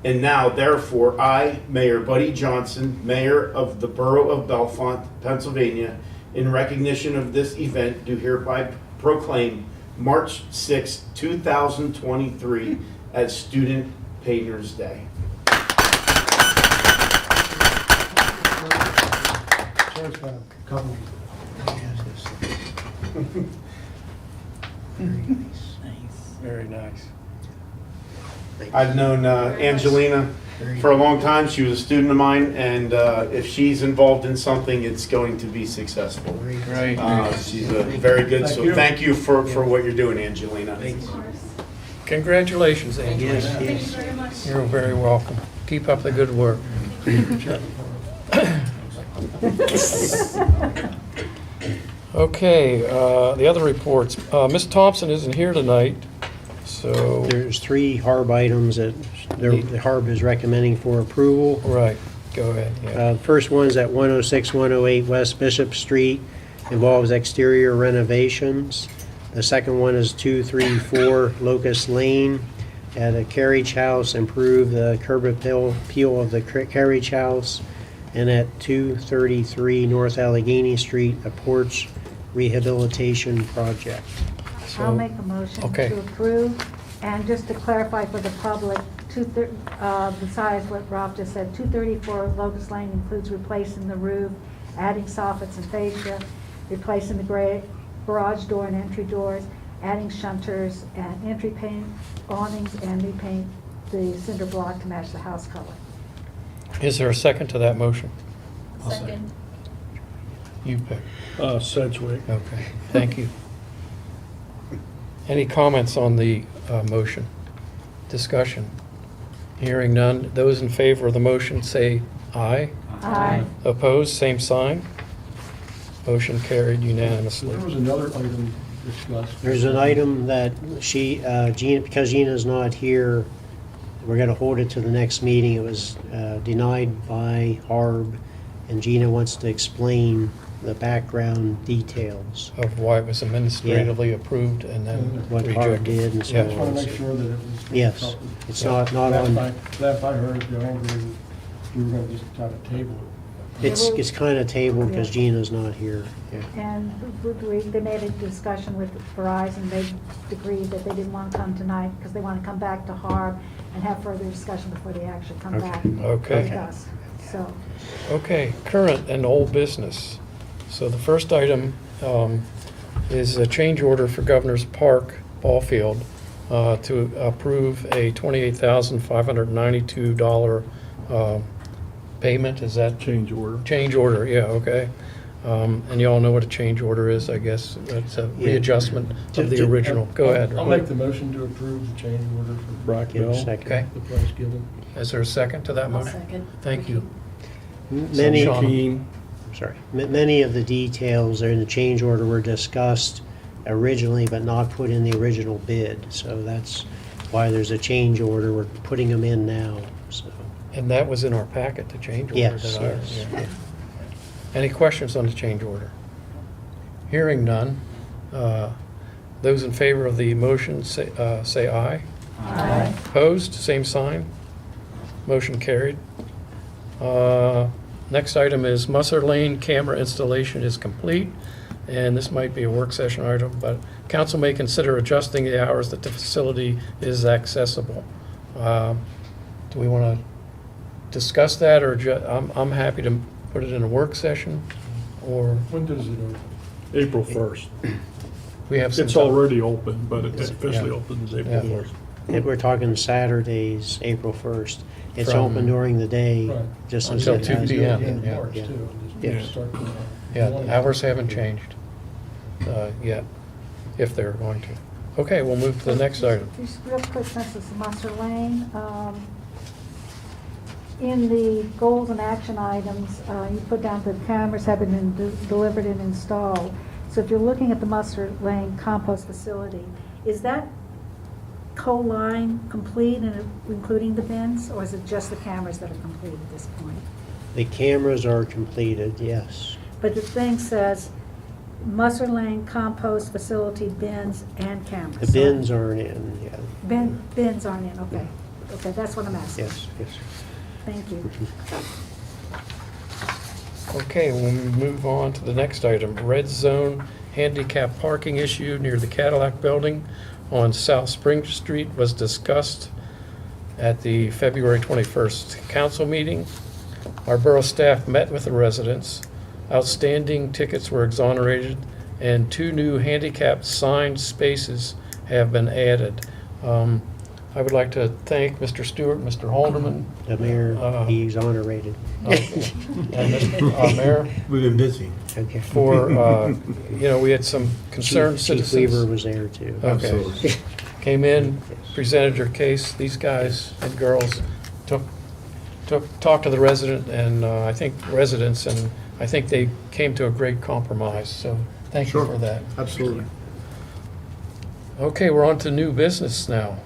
And now, therefore, I, Mayor Buddy Johnson, Mayor of the Borough of Bellefonte, Pennsylvania, in recognition of this event, do hereby proclaim March 6, 2023 as Student Painters Day. George got a couple. Very nice. I've known Angelina for a long time. She was a student of mine, and if she's involved in something, it's going to be successful. Great. She's very good, so thank you for what you're doing, Angelina. Congratulations, Angelina. Yes. You're very welcome. Keep up the good work. Okay, the other reports. Ms. Thompson isn't here tonight, so, There's 3 HARB items that the HARB is recommending for approval. right, go ahead. Yeah. First one's at 106, 108 West Bishop Street, involves exterior renovations. The second one is 234 Locust Lane at a carriage house, improve the curb appeal of the carriage house. And at 233 North Allegheny Street, a porch rehabilitation project. I'll make a motion Okay. to approve. And just to clarify for the public, besides what Ralph just said, 234 Locust Lane includes replacing the roof, adding soffits and fascia, replacing the garage door and entry doors, adding shunters and entry paint, awnings, and repaint the cinder block to match the house color. Is there a second to that motion? Second. You pick. Sedgwick. Okay, thank you. Any comments on the motion? Discussion? Hearing none. Those in favor of the motion say aye. Aye. Opposed, same sign. Motion carried unanimously. There was another item discussed. There's an item that Gina, because Gina's not here, we're going to hold it to the next meeting. It was denied by HARB, and Gina wants to explain the background details. Of why it was administratively approved and then What HARB rejected. did and so Yeah. I just want on. to make sure that it was. Yes, it's not Last on, I heard, the owner, we were going to just kind of table it. it's kind of tabled because Gina's not here. Yeah. And they made a discussion with Verizon. They agreed that they didn't want to come tonight because they want to come back to HARB and have further discussion before they actually come back Okay. with us. So, Okay, current and old business. So the first item is a change order for Governor's Park ball field to approve a $28,592 payment. Is that? Change order. Change order, yeah, okay. And you all know what a change order is, I guess. It's a readjustment of the original. Go ahead. I'll make the motion to approve the change order for Brock Give a Bell, second. Okay. the price given. Is there a second to that motion? Second. Thank you. Many, Sean. many of the details in the change order were discussed originally, but not put in the original bid. So that's why there's a change order. We're putting them in now, so. And that was in our packet, the change order. Yes, that I- yes. yeah. Any questions on the change order? Hearing none. Those in favor of the motion say aye. Aye. Opposed, same sign. Motion carried. Next item is Musser Lane camera installation is complete, and this might be a work session item, but council may consider adjusting the hours that the facility is accessible. Do we want to discuss that, or I'm happy to put it in a work session, or When does it open? April 1st. we have some. It's already open, but it officially Yeah. opens Yeah. April 1st. If we're talking Saturdays, April 1st. It's From- open during the day, Right. just as Until it 2 has p.m. been. Yeah. March, Yeah. too. Yeah. Just start, Yeah, the hours haven't changed yet, if they're going to. Okay, we'll move to the next item. Just real quick, since it's Musser Lane, in the goals and action items, you put down the cameras have been delivered and installed. So if you're looking at the Musser Lane compost facility, is that whole line complete and including the bins, or is it just the cameras that are complete at this point? The cameras are completed, yes. But the thing says Musser Lane compost facility bins and cameras. The bins aren't in, yeah. Bins aren't in, okay. Okay, that's what I'm asking. Yes, yes. Thank you. Okay, we'll move on to the next item. Red zone handicap parking issue near the Cadillac Building on South Spring Street was discussed at the February 21st council meeting. Our borough staff met with the residents. Outstanding tickets were exonerated, and 2 new handicap signed spaces have been added. I would like to thank Mr. Stewart, Mr. Halderman, The mayor, he's exonerated. and Mr. Mayor We've been busy. Okay. for, we had some concerned Chief Weaver citizens. was there too. Okay. Came in, presented your case. These guys and girls talked to the resident and I think residents, and I think they came to a great compromise. So thank you for that. Absolutely. Okay, we're on to new business now.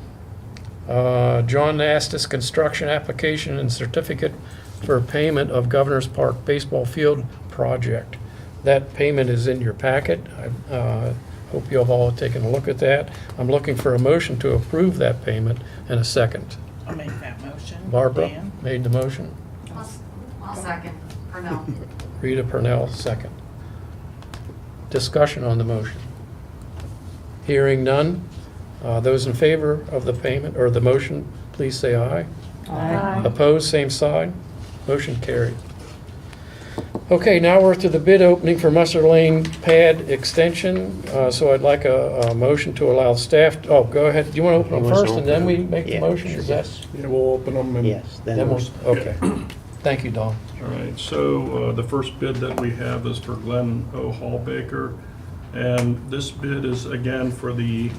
John Nastis construction application and certificate for payment of Governor's Park Baseball Field project. That payment is in your packet. I hope you have all taken a look at that. I'm looking for a motion to approve that payment in a second. I'll make that motion. Barbara Dan? made the motion. I'll second. Purnell. Rita Purnell, second. Discussion on the motion. Hearing none. Those in favor of the payment or the motion, please say aye. Aye. Opposed, same side. Motion carried. Okay, now we're to the bid opening for Musser Lane pad extension. So I'd like a motion to allow staff, oh, go ahead. Do you want to open them He wants to first and then we open them. make the Yeah, motion? sure. Is that? Yeah, we'll open them and. Yes, then then we'll- Okay. Thank you, Don. All right, so the first bid that we have is for Glenn O. Hallbaker. And this bid is again for the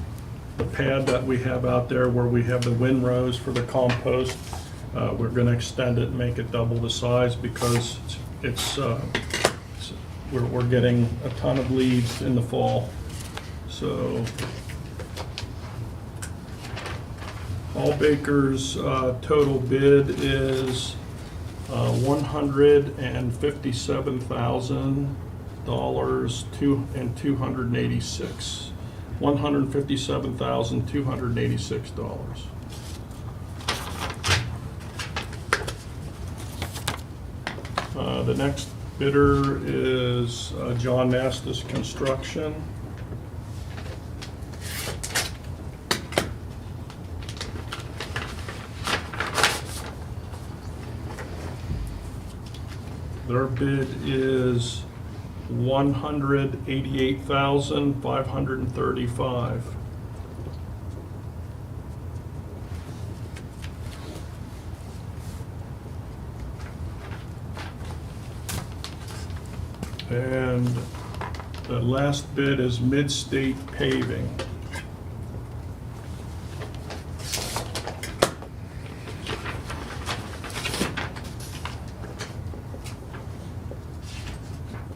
pad that we have out there where we have the windrows for the compost. We're gonna extend it and make it double the size because we're getting a ton of leaves in the fall. So Hallbaker's total bid is $157,000 and $286. $157,286. The next bidder is John Nastis Construction. Their bid is $188,535. And the last bid is Mid-State Paving.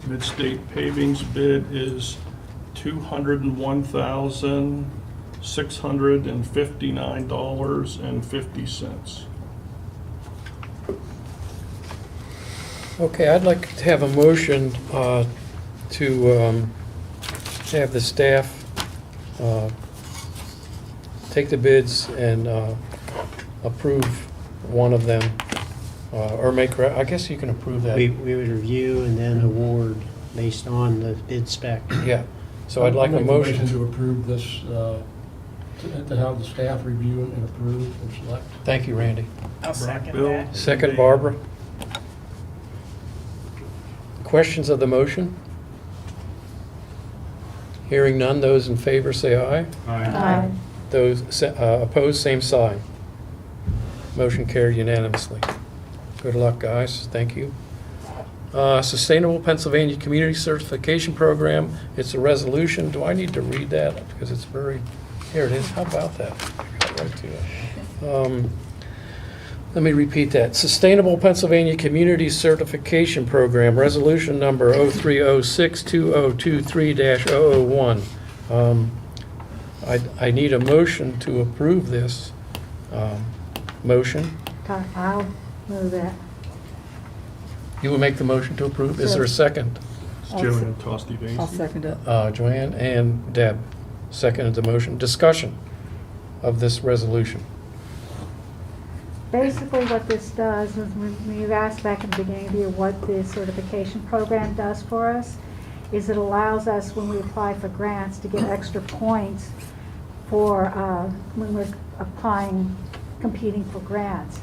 Mid-State Paving's bid is $201,659.50. Okay, I'd like to have a motion to have the staff take the bids and approve one of them, or make, I guess you can approve that. We would review and then award based on the bid spec. Yeah, so I'd like a I'll make motion. to approve this, to have the staff review and approve and select. Thank you, Randy. I'll second Bill. that. Second, Barbara. Questions of the motion? Hearing none, those in favor say aye. Aye. Those opposed, same sign. Motion carried unanimously. Good luck, guys. Thank you. Sustainable Pennsylvania Community Certification Program. It's a resolution. Do I need to read that? Because it's very, here it is. How about that? I got right to it. Let me repeat that. Sustainable Pennsylvania Community Certification Program, Resolution Number 03062023-001. I need a motion to approve this motion. I'll move that. You will make the motion to approve? Is there a second? It's Joanne Tosti Vasey. I'll second it. Joanne and Deb seconded the motion. Discussion of this resolution. Basically, what this does is, when you asked back in the beginning of the year what the certification program does for us, is it allows us, when we apply for grants, to get extra points for when we're applying, competing for grants.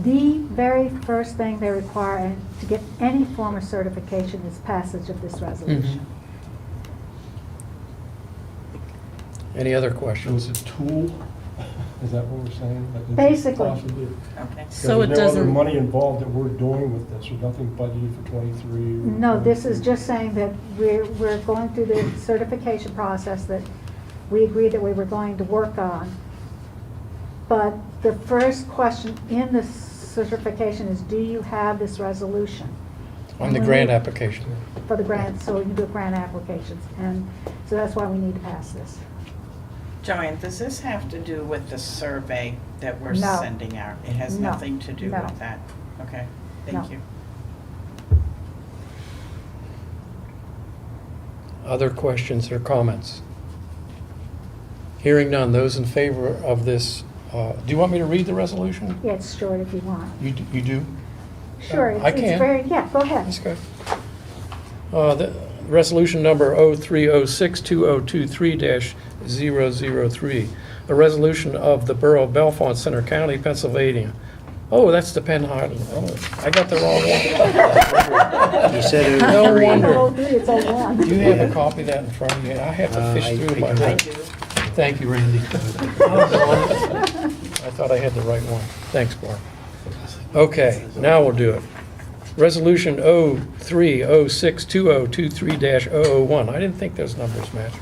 The very first thing they require to get any form of certification is passage of this resolution. Any other So questions? it's a tool, is that what we're saying? Like it's Basically. possibly- Okay. Because So it there's no other doesn't, money involved that we're doing with this, there's nothing budgeted for 23. No, this is just saying that we're going through the certification process that we agreed that we were going to work on. But the first question in the certification is, do you have this resolution? On the grant application. For the grant, so we can do grant applications. And so that's why we need to pass this. Joanne, does this have to do with the survey that we're No. sending out? It has No. nothing to do No. with that? Okay, No. thank you. Other questions or comments? Hearing none, those in favor of this, do you want me to read the resolution? Yeah, it's short if you want. You do? Sure, I it's can. very, yeah, go ahead. That's good. The resolution number 03062023-003, a resolution of the Borough of Bellefonte, Center County, Pennsylvania. Oh, that's the Penn Highland. Oh, I got the wrong one. You said it No was three. wonder. Oh, it's a one. Do you have a copy of that in front of you? I have to fish through my. I do. Thank you, Randy. I thought I had the right one. Thanks, Barb. Okay, now we'll do it. Resolution 03062023-001. I didn't think those numbers matched.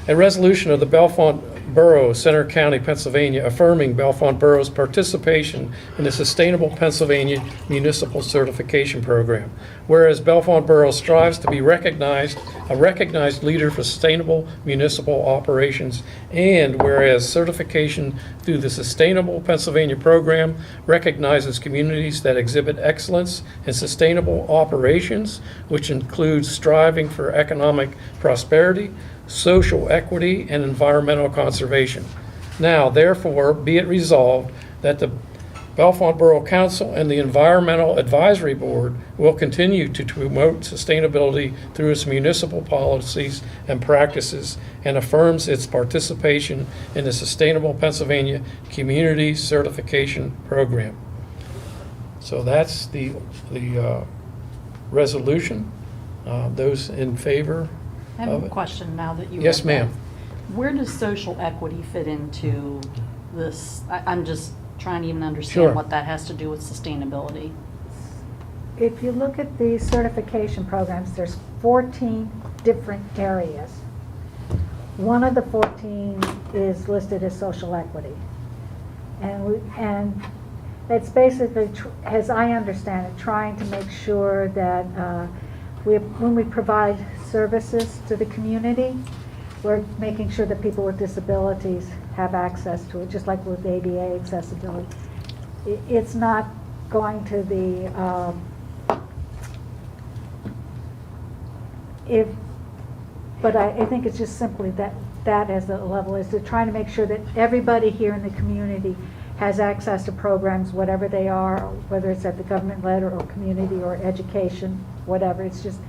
A resolution of the Bellefonte Borough, Center County, Pennsylvania, affirming Bellefonte Borough's participation in the Sustainable Pennsylvania Municipal Certification Program. Whereas Bellefonte Borough strives to be a recognized leader for sustainable municipal operations, and whereas certification through the Sustainable Pennsylvania Program recognizes communities that exhibit excellence in sustainable operations, which includes striving for economic prosperity, social equity, and environmental conservation. Now, therefore, be it resolved that the Bellefonte Borough Council and the Environmental Advisory Board will continue to promote sustainability through its municipal policies and practices, and affirms its participation in the Sustainable Pennsylvania Community Certification Program. So that's the resolution. Those in favor? I have a question now that you. Yes, read that. ma'am. Where does social equity fit into this? I'm just trying to even Sure. understand what that has to do with sustainability. If you look at the certification programs, there's 14 different areas. One of the 14 is listed as social equity. And it's basically, as I understand it, trying to make sure that when we provide services to the community. We're making sure that people with disabilities have access to it, just like with ADA accessibility. It's not going to the, but I think it's just simply that as a level, is to try to make sure that everybody here in the community has access to programs, whatever they are, whether it's at the government-led or community or education, whatever. It's just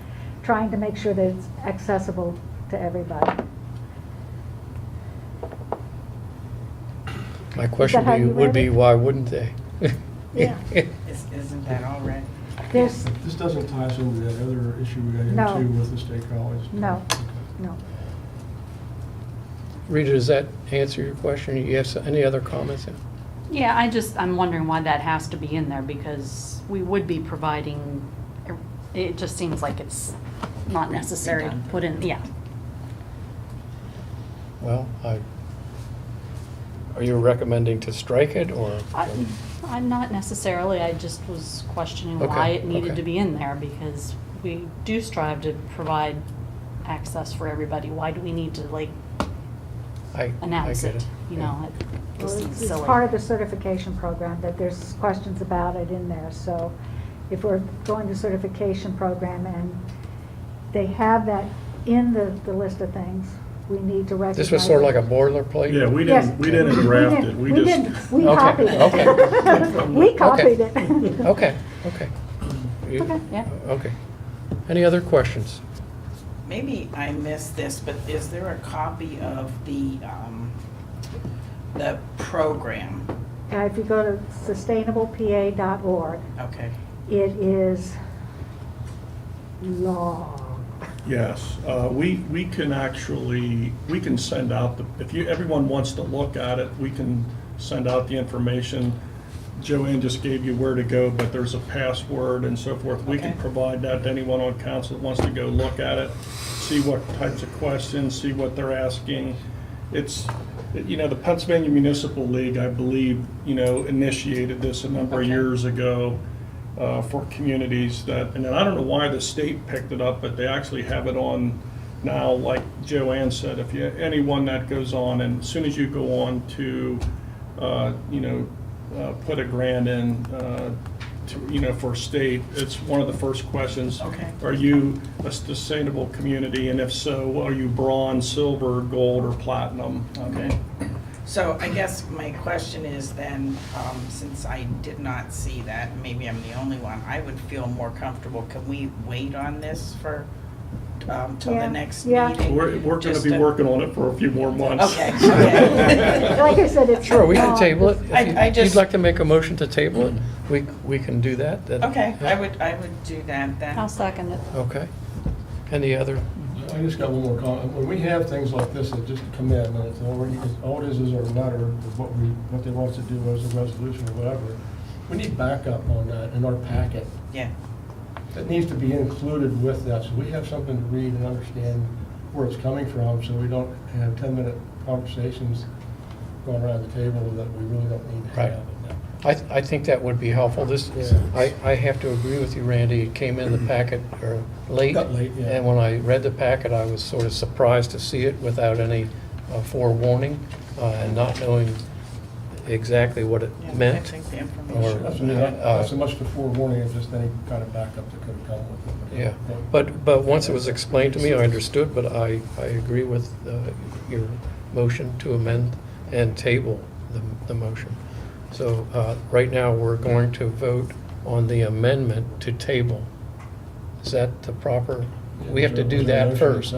trying to make sure that it's accessible to everybody. My question how to you you would read be, it? why wouldn't they? Yeah. Isn't that already? There's, This doesn't tie us into that other issue we got No. into with the state college. no, Okay. no. Rita, does that answer your question? You have any other comments? Yeah, I'm wondering why that has to be in there, because we would be providing, it just seems like it's not necessary to put in, yeah. Well, are you recommending to strike it, or? I'm not necessarily, I just was questioning Okay, why it needed okay. to be in there, because we do strive to provide access for everybody. Why do we need to I announce get it? You know, it Well, just seems it's silly. part of the certification program that there's questions about it in there. So if we're going to certification program and they have that in the list of things, we need to recognize. This was sort of like a boilerplate? Yeah, we Yes. didn't draft it, we just. We Okay, copied it. okay. We copied it. Okay, okay. You- Okay, yeah. Okay. Any other questions? Maybe I missed this, but is there a copy of the program? If you go to sustainablepa.org, Okay. it is long. Yes, we can actually, we can send out if everyone wants to look at it, we can send out the information. Joanne just gave you where to go, but there's a password and so forth. We can Okay. provide that to anyone on council that wants to go look at it, see what types of questions, see what they're asking. It's, the Pennsylvania Municipal League, I believe, initiated this a number of Okay. years ago. For communities and then I don't know why the state picked it up, but they actually have it on now, like Joanne said, if anyone that goes on, and as soon as you go on to, put a grant in, for state, it's one of the first questions. Okay. Are you a sustainable community, and if so, are you bronze, silver, gold, or platinum? Okay. So I guess my question is then, since I did not see that, maybe I'm the only one, I would feel more comfortable. Can we wait on this for, till Yeah, the next yeah. meeting? We're going to Just be working on it for a few more months. Okay, okay. Like I said, it's. Sure, we can long. table it. If just- you'd like to make a motion to table it, we can do that. then. Okay, I would do that then. I'll second it. Okay. Any other? I just got one more comment. When we have things like this that just come in, and it's already, all it is a letter of what they want us to do as a resolution or whatever, we need backup on that in our packet. Yeah, That needs to be included with that, so we have something to read and understand where it's coming from, so we don't have 10-minute conversations going around the table that we really don't need to Right. have. I think that would be helpful. I have to agree with you, Randy. It came in the packet late. Got late, yeah. And when I read the packet, I was sort of surprised to see it without any forewarning and not knowing exactly what it yeah, I meant. think the Or, information. Not so much the forewarning, it's just any kind of backup that could have come with it. Yeah, but once it was explained to me, I understood, but I agree with your motion to amend and table the motion. So right now, we're going to vote on the amendment to table. Is that the proper, we have to do that first.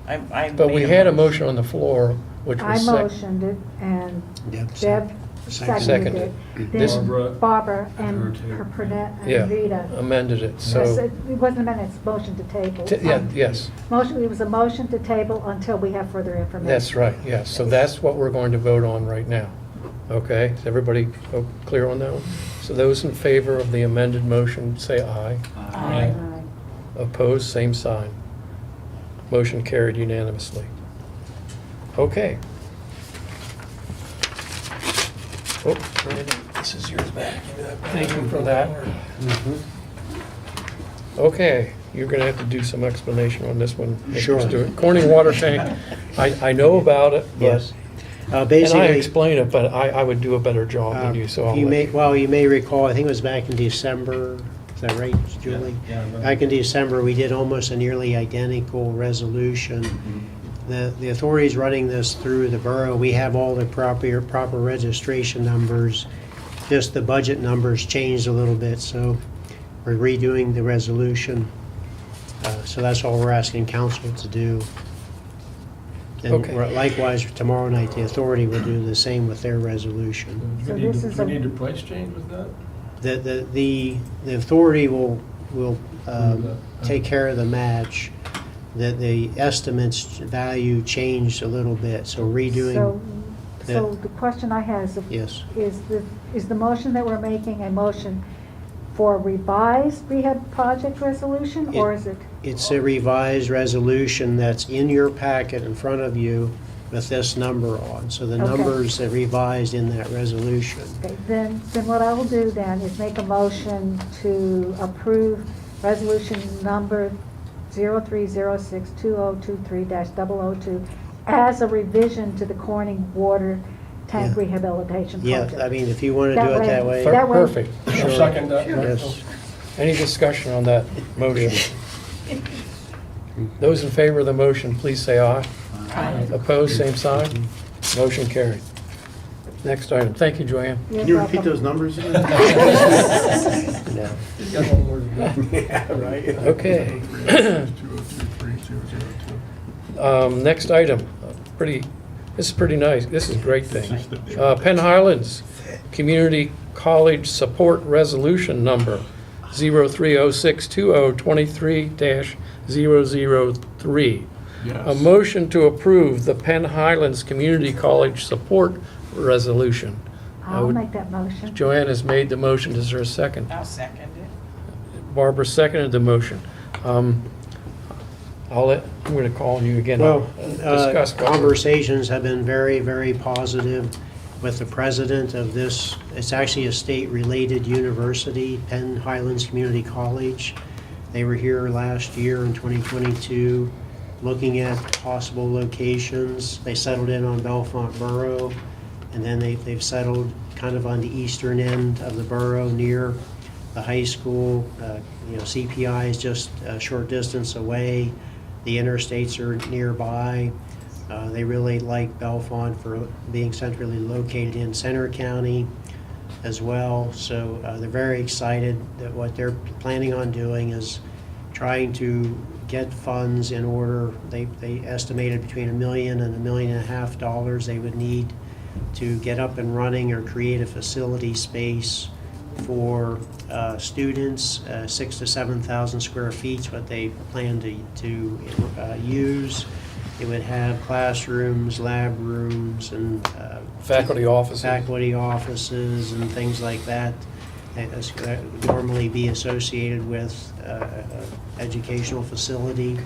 I But we made had a motion on the floor, which I was motioned it, and Deb Deb seconded Seconded. it. This- Then Barbara and her her Purnett Yeah, and Rita. amended it, Yes, so, It wasn't a minute, it's motion to table. yeah, yes, Motion, it was a motion to table until we have further information. that's right, yes. So that's what we're going to vote on right now. Okay, is everybody clear on that one? So those in favor of the amended motion, say aye. Aye. Opposed, same sign. Motion carried unanimously. Okay. Oh, Randy, this is yours back. Thank you for that. Okay, you're gonna have to do some explanation on this one. Sure. Mr. Stewart. Corning water tank, I know about it, but, Yes. and I Basically, explain it, but I would do a better job than you, so I'll you let may, you may recall, I think it was back in December, is that right, Julie? Yeah. Back in December, we did almost a nearly identical resolution. The authorities running this through the borough, we have all the proper registration numbers, just the budget numbers changed a little bit, so we're redoing the resolution. So that's all we're asking council to do. And Okay. likewise, tomorrow night, the authority will do the same with their resolution. So Do we need this to- is do we a- need to price change with that? The authority will take care of the match. The estimates value changed a little bit, so redoing, So the question I have yes. is the motion that we're making a motion for revised rehab project resolution, or is it? It's a revised resolution that's in your packet in front of you with this number on. So the Okay. numbers are revised in that resolution. Okay, then what I will do then is make a motion to approve resolution number 03062023-002 as a revision to the Corning water tank Yeah. rehabilitation Yeah, project. I mean, if you want to do it that way. That way- Perfect. I'll second that. Yes. Any discussion on that motion? Those in favor of the motion, please say aye. Aye. Opposed, same sign. Motion carried. Next item. Thank you, Joanne. You're Can you repeat welcome. those numbers again? No. He's got one more to go. Yeah, right. Okay. 2023002. Next item. This is pretty nice. This is a great thing. Penn Highlands Community College Support Resolution Number 03062023-003. A motion to approve the Penn Highlands Community College Support Resolution. I'll make that motion. Joanne has made the motion. Is there a second? I'll second it. Barbara seconded the motion. I'm going to call on you again. Well, Discuss what- conversations have been very, very positive with the president of this. It's actually a state-related university, Penn Highlands Community College. They were here last year in 2022, looking at possible locations. They settled in on Bellefonte Borough, and then they've settled kind of on the eastern end of the borough near the high school. CPI is just a short distance away. The interstates are nearby. They really like Bellefonte for being centrally located in Center County as well. So they're very excited that what they're planning on doing is trying to get funds in order. They estimated between $1 million and $1.5 million they would need to get up and running or create a facility space for students. 6,000 to 7,000 square feet is what they plan to use. It would have classrooms, lab rooms, and Faculty offices. And things like that. That would normally be associated with educational facility.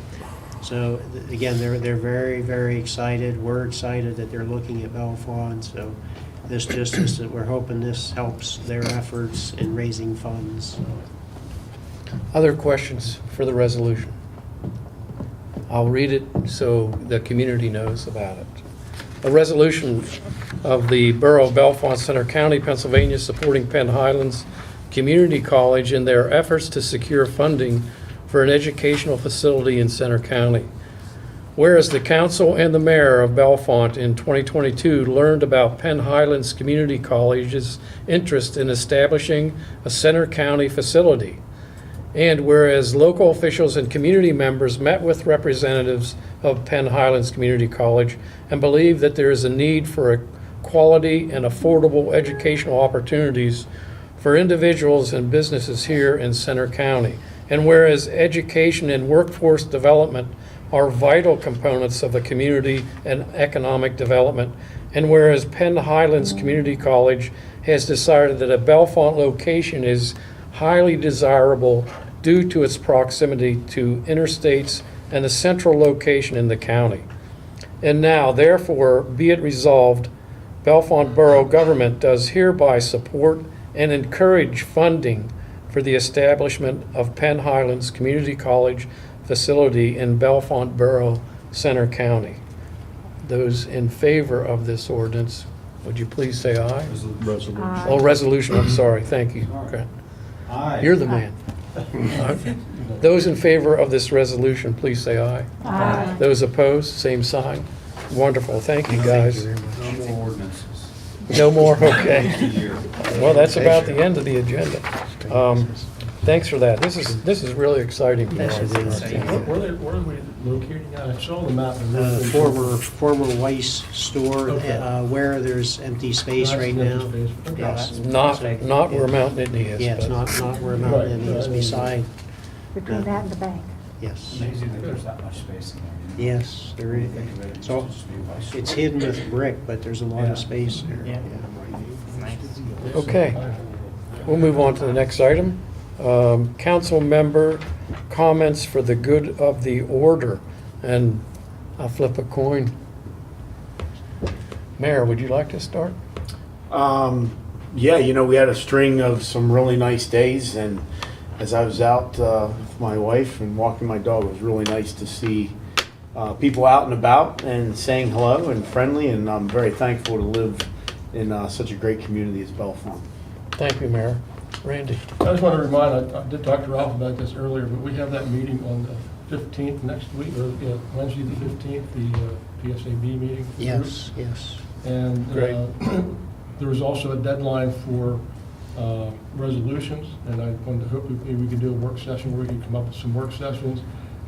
So again, they're very, very excited. We're excited that they're looking at Bellefonte. So this just is that we're hoping this helps their efforts in raising funds. Other questions for the resolution? I'll read it so the community knows about it. A resolution of the Borough of Bellefonte, Center County, Pennsylvania, supporting Penn Highlands Community College in their efforts to secure funding for an educational facility in Center County. Whereas the council and the mayor of Bellefonte in 2022 learned about Penn Highlands Community College's interest in establishing a Center County facility. And whereas local officials and community members met with representatives of Penn Highlands Community College and believe that there is a need for quality and affordable educational opportunities for individuals and businesses here in Center County. And whereas education and workforce development are vital components of the community and economic development. And whereas Penn Highlands Community College has decided that a Bellefonte location is highly desirable due to its proximity to interstates and the central location in the county. And now, therefore, be it resolved, Bellefonte Borough government does hereby support and encourage funding for the establishment of Penn Highlands Community College facility in Bellefonte Borough, Center County. Those in favor of this ordinance, would you please say aye? Resolution. Oh, resolution, I'm sorry, thank you. Okay. Aye. You're the man. Those in favor of this resolution, please say aye. Aye. Those opposed, same sign. Wonderful, thank you, guys. No more ordinances. No more, okay. Year. Well, that's about the end of the agenda. Thanks for that. This is really exciting for us. Where are we locating at? I saw the map. Former Weiss store, Okay. where there's empty space That's right the now. space. Okay. Yes. Not where Mount Nittany is. Yeah, it's but- not where Mount Nittany is, Right. beside, Between that and the bank. yes. Amazing that there's that much space in there. Yes, there is. Think of it, So, just be nice. it's hidden with brick, but there's a lot Yeah. of space there. Yeah. Nice. Okay. We'll move on to the next item. Council member comments for the good of the order. And I'll flip a coin. Mayor, would you like to start? Yeah, we had a string of some really nice days, and as I was out with my wife and walking my dog, it was really nice to see people out and about and saying hello and friendly, and I'm very thankful to live in such a great community as Bellefonte. Thank you, Mayor. Randy? I just want to remind, I did talk to Ralph about this earlier, but we have that meeting on the 15th next week, or Wednesday the 15th, the PSAB meeting. Yes, yes. And Great. there was also a deadline for resolutions, and I wanted to hope maybe we could do a work session where we could come up with some work sessions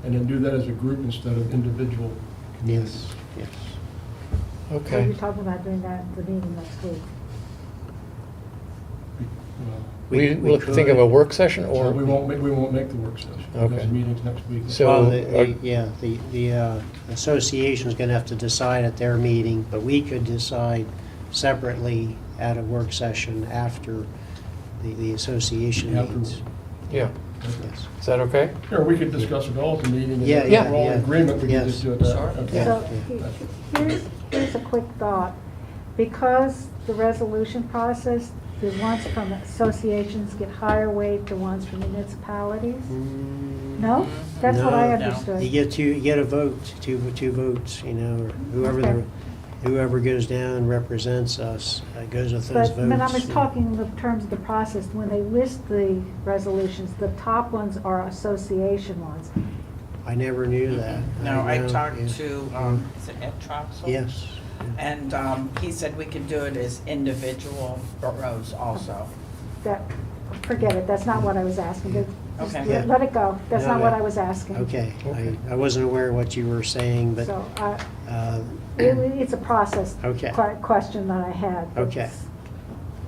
and then do that as a group instead of individual. Yes, yes. So Okay. you're talking about doing that at the meeting next week? We'll think of a work session, Or or? we won't make the work session. Okay. Because the meeting's next week. So- Well, the association's gonna have to decide at their meeting, but we could decide separately at a work session after the association Afterwards. meets. Yeah. Yes. Is that okay? Or we could discuss it all at the meeting, and Yeah, if yeah, we're all yeah. in agreement, we can Yes. just do it that. Sure. Okay. So Yeah. here's a quick thought. Because the resolution process, the ones from associations get higher weight than ones from municipalities? No? That's what I No. understood. You get a vote, two votes, or Okay. whoever goes down and represents us goes with those votes. But I was talking in the terms of the process, when they list the resolutions, the top ones are association ones. I never knew that. No, I know, talked yeah. to, is it Ed Troxel? Yes. And he said we could do it as individual boroughs also. That, forget it, that's not what I was asking. Just Okay. let it go. That's No, not what no. I was asking. Okay, Okay. I wasn't aware of what you were saying, but, So uh, it's a process Okay. question that I had. Okay. It's-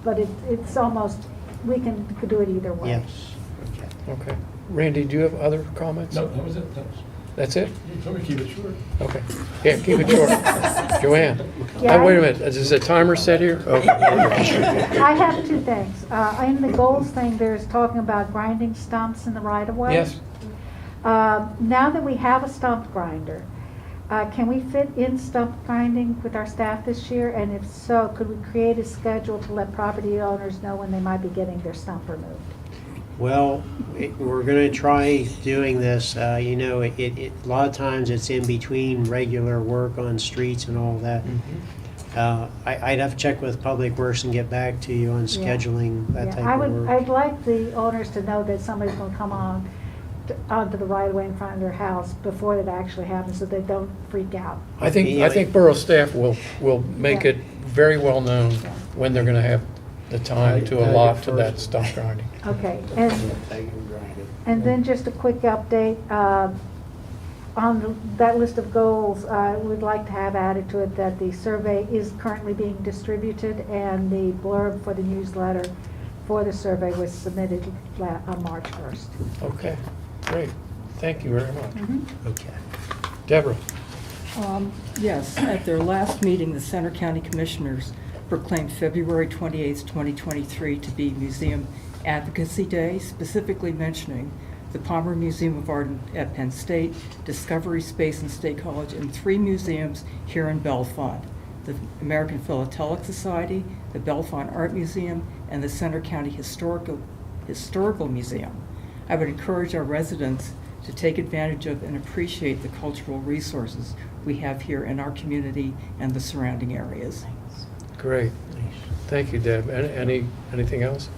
But it's almost, we could do it either way. yes, okay. Okay. Randy, do you have other comments? No, that was it. Thanks. That's it? Somebody keep it short. Okay. Yeah, keep it short. Joanne? Yeah, Wait a minute, is a timer set here? Okay. I have two things. In the goals thing, there's talking about grinding stumps in the right of way. Yes. Now that we have a stump grinder, can we fit in stump grinding with our staff this year? And if so, could we create a schedule to let property owners know when they might be getting their stump removed? Well, we're gonna try doing this, a lot of times it's in between regular work on streets and all that. I'd have to check with Public Works and get back to you on scheduling that Yeah, type of work. I'd like the owners to know that somebody's gonna come onto the right of way in front of their house before that actually happens, so they don't freak out. I think borough staff will make Yeah. it very well known when they're gonna have the time to allot to that stump grinding. Okay, They can grind it. and then just a quick update, on that list of goals, we'd like to have added to it that the survey is currently being distributed, and the blurb for the newsletter for the survey was submitted on March 1st. Okay, great. Thank you very much. Okay. Deborah? Yes, at their last meeting, the Center County Commissioners proclaimed February 28, 2023 to be Museum Advocacy Day, specifically mentioning the Palmer Museum of Art at Penn State, Discovery Space in State College, and 3 museums here in Bellefonte: the American Philatelic Society, the Bellefonte Art Museum, and the Center County Historical Museum. I would encourage our residents to take advantage of and appreciate the cultural resources we have here in our community and the surrounding areas. Great. Thank you, Deb. Anything else?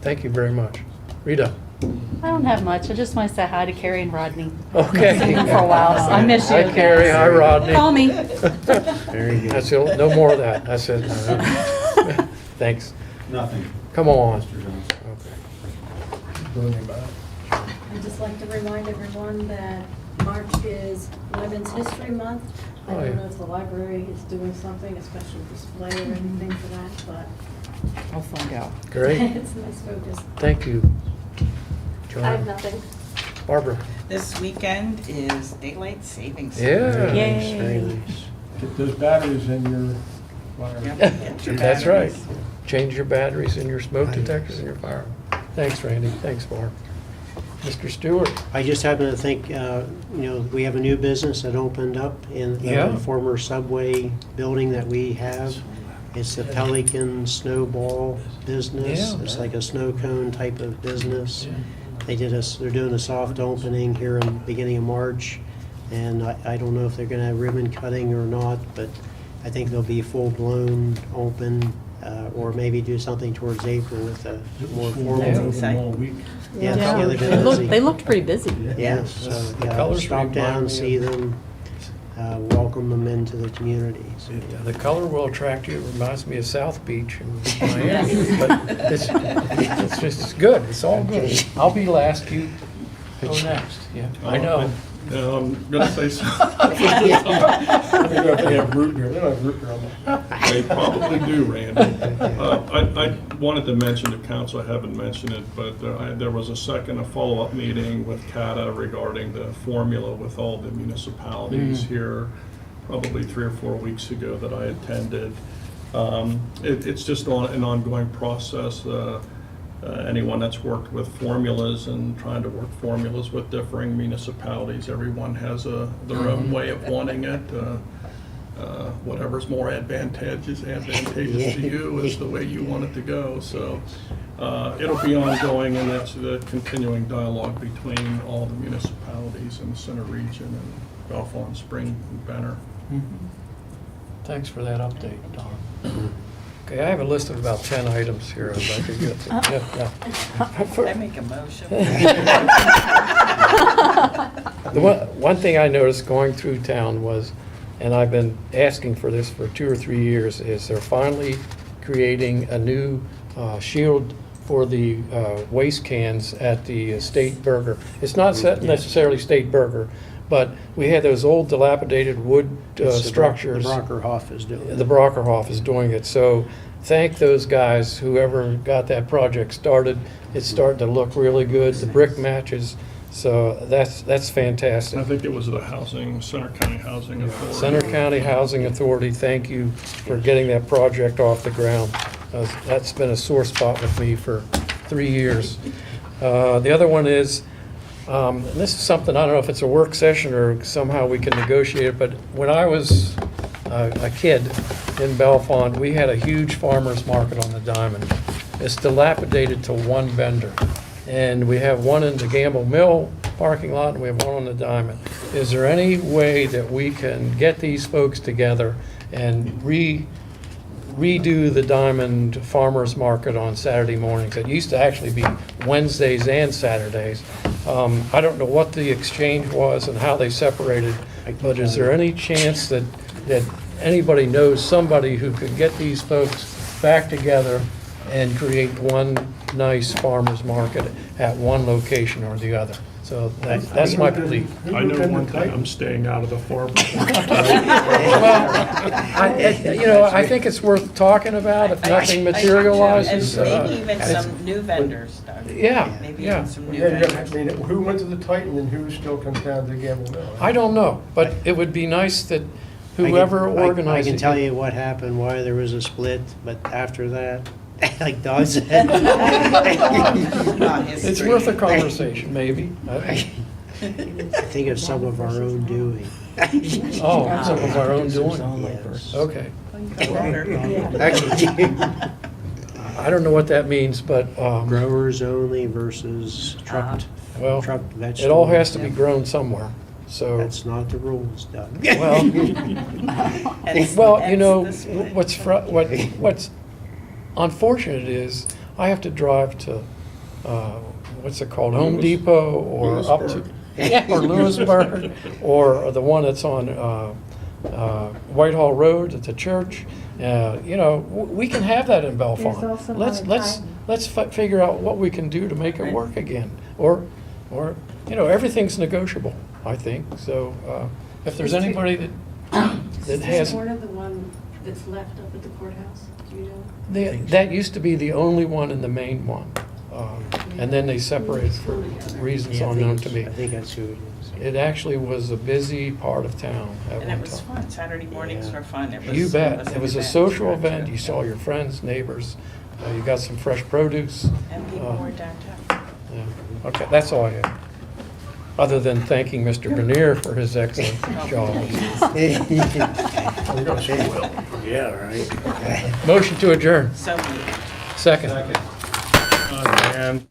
Thank you very much. Rita? I don't have much. I just want to say hi to Carrie and Rodney. Okay. Seen them for a while, so I miss you. Hi, Carrie. Hi, Rodney. Call me. Very good. That's it. No more of that. That's it. Thanks. Nothing. Come on. Mr. Jones. Okay. I'd just like to remind everyone that March is Women's History Month. I Oh, yeah. don't know if the library is doing something, a special display or anything for that, but I'll find out. Great. it's a nice focus. Thank you. I have Joanne? nothing. Barbara? This weekend is Daylight Savings. Yeah. Yay. Very nice. Get those batteries in your fire. Yep, get your That's right. batteries. Change your batteries in your smoke detectors and your fire. Thanks, Randy. Thanks, Barb. Mr. Stewart? I just happen to think, we have a new business that opened up in Yeah. the former Subway building that we have. It's the Pelican Snowball business. Yeah. It's like a snow cone type of business. They're doing a soft opening here in the beginning of March. And I don't know if they're gonna have ribbon cutting or not, but I think they'll be full-blown open, or maybe do something towards April with a more formal. All week. Yeah, Yeah. they've been busy. They looked pretty busy. Yeah, so, The yeah, colors stop remind down, me see of- them, welcome them into the community. So, The color will attract you. It reminds me of South Beach in Miami. But it's just good. It's all good. I'll be last. You go next. Yeah, I know. I'm gonna say something. They have root beer, they don't have root beer on them. They probably do, Randy. I wanted to mention to council, I haven't mentioned it, but there was a follow-up meeting with CATA regarding the formula with all the municipalities here, probably 3 or 4 weeks ago that I attended. It's just an ongoing process. Anyone that's worked with formulas and trying to work formulas with differing municipalities, everyone has their own way of wanting it. Whatever's more advantageous to you is the way you want it to go. So it'll be ongoing, and that's the continuing dialogue between all the municipalities in the center region and Bellefonte, Spring, and Benner. Thanks for that update, Don. Okay, I have a list of about 10 items here I'd like to get to. I make a motion. The one thing I noticed going through town was, and I've been asking for this for 2 or 3 years, is they're finally creating a new shield for the waste cans at the State Burger. It's not necessarily State Burger, but we had those old dilapidated wood structures. The Brockerhoff is doing it. The Brockerhoff is doing it. So thank those guys, whoever got that project started. It's starting to look really good. The brick matches. So that's fantastic. I think it was the Center County Housing Authority. Center County Housing Authority, thank you for getting that project off the ground. That's been a sore spot with me for 3 years. The other one is, and this is something, I don't know if it's a work session or somehow we can negotiate it, but when I was a kid in Bellefonte, we had a huge farmer's market on the Diamond. It's dilapidated to one vendor. And we have one in the Gamble Mill parking lot, and we have one on the Diamond. Is there any way that we can get these folks together and redo the Diamond Farmers Market on Saturday mornings? It used to actually be Wednesdays and Saturdays. I don't know what the exchange was and how they separated, but is there any chance that anybody knows somebody who could get these folks back together and create one nice farmer's market at one location or the other? So that's my belief. I know one thing, I'm staying out of the farm. Well, I think it's worth talking about if nothing materializes. And maybe even some new vendors, Doug. Yeah, Maybe yeah. even some new Yeah, vendors. I mean, who went to the Titan and who still comes down to the Gamble Mill? I don't know, but it would be nice that whoever organized it. I can tell you what happened, why there was a split, but after that, like Doug said. It's worth a conversation, maybe. I think of some of our own doing. Oh, some of our own doing? Yes. Okay. Actually, I don't know what that means, but, Growers only versus trucked, well, trucked it vegetables. all has to be grown somewhere, so. That's not the rules, Doug. Well, Hence- well, you know, hence the split. what's unfortunate is I have to drive to, what's it called, Home Depot or up to, or Lewisburg, or the one that's on Whitehall Road at the church. You know, we can have that in There's Bellefonte. also Let's one in figure out what we can do to make it work again, or you know, everything's negotiable. I think so. If there's anybody that has. Is corner the one that's left up at the courthouse? Do you know? That used to be the only one and the main one. And then they separated for reasons unknown to me. I think that's who it is. It actually was a busy part of town at And one it was time. fun, Saturday mornings Yeah. were fun. It was. You bet. an It was a event. social event. You saw your friends, neighbors. You got some fresh produce. And people were downtown. Yeah. Okay, that's all I have. Other than thanking Mr. Grenier for his excellent job. Yeah, right. Motion to adjourn. So moved. Second. Second. And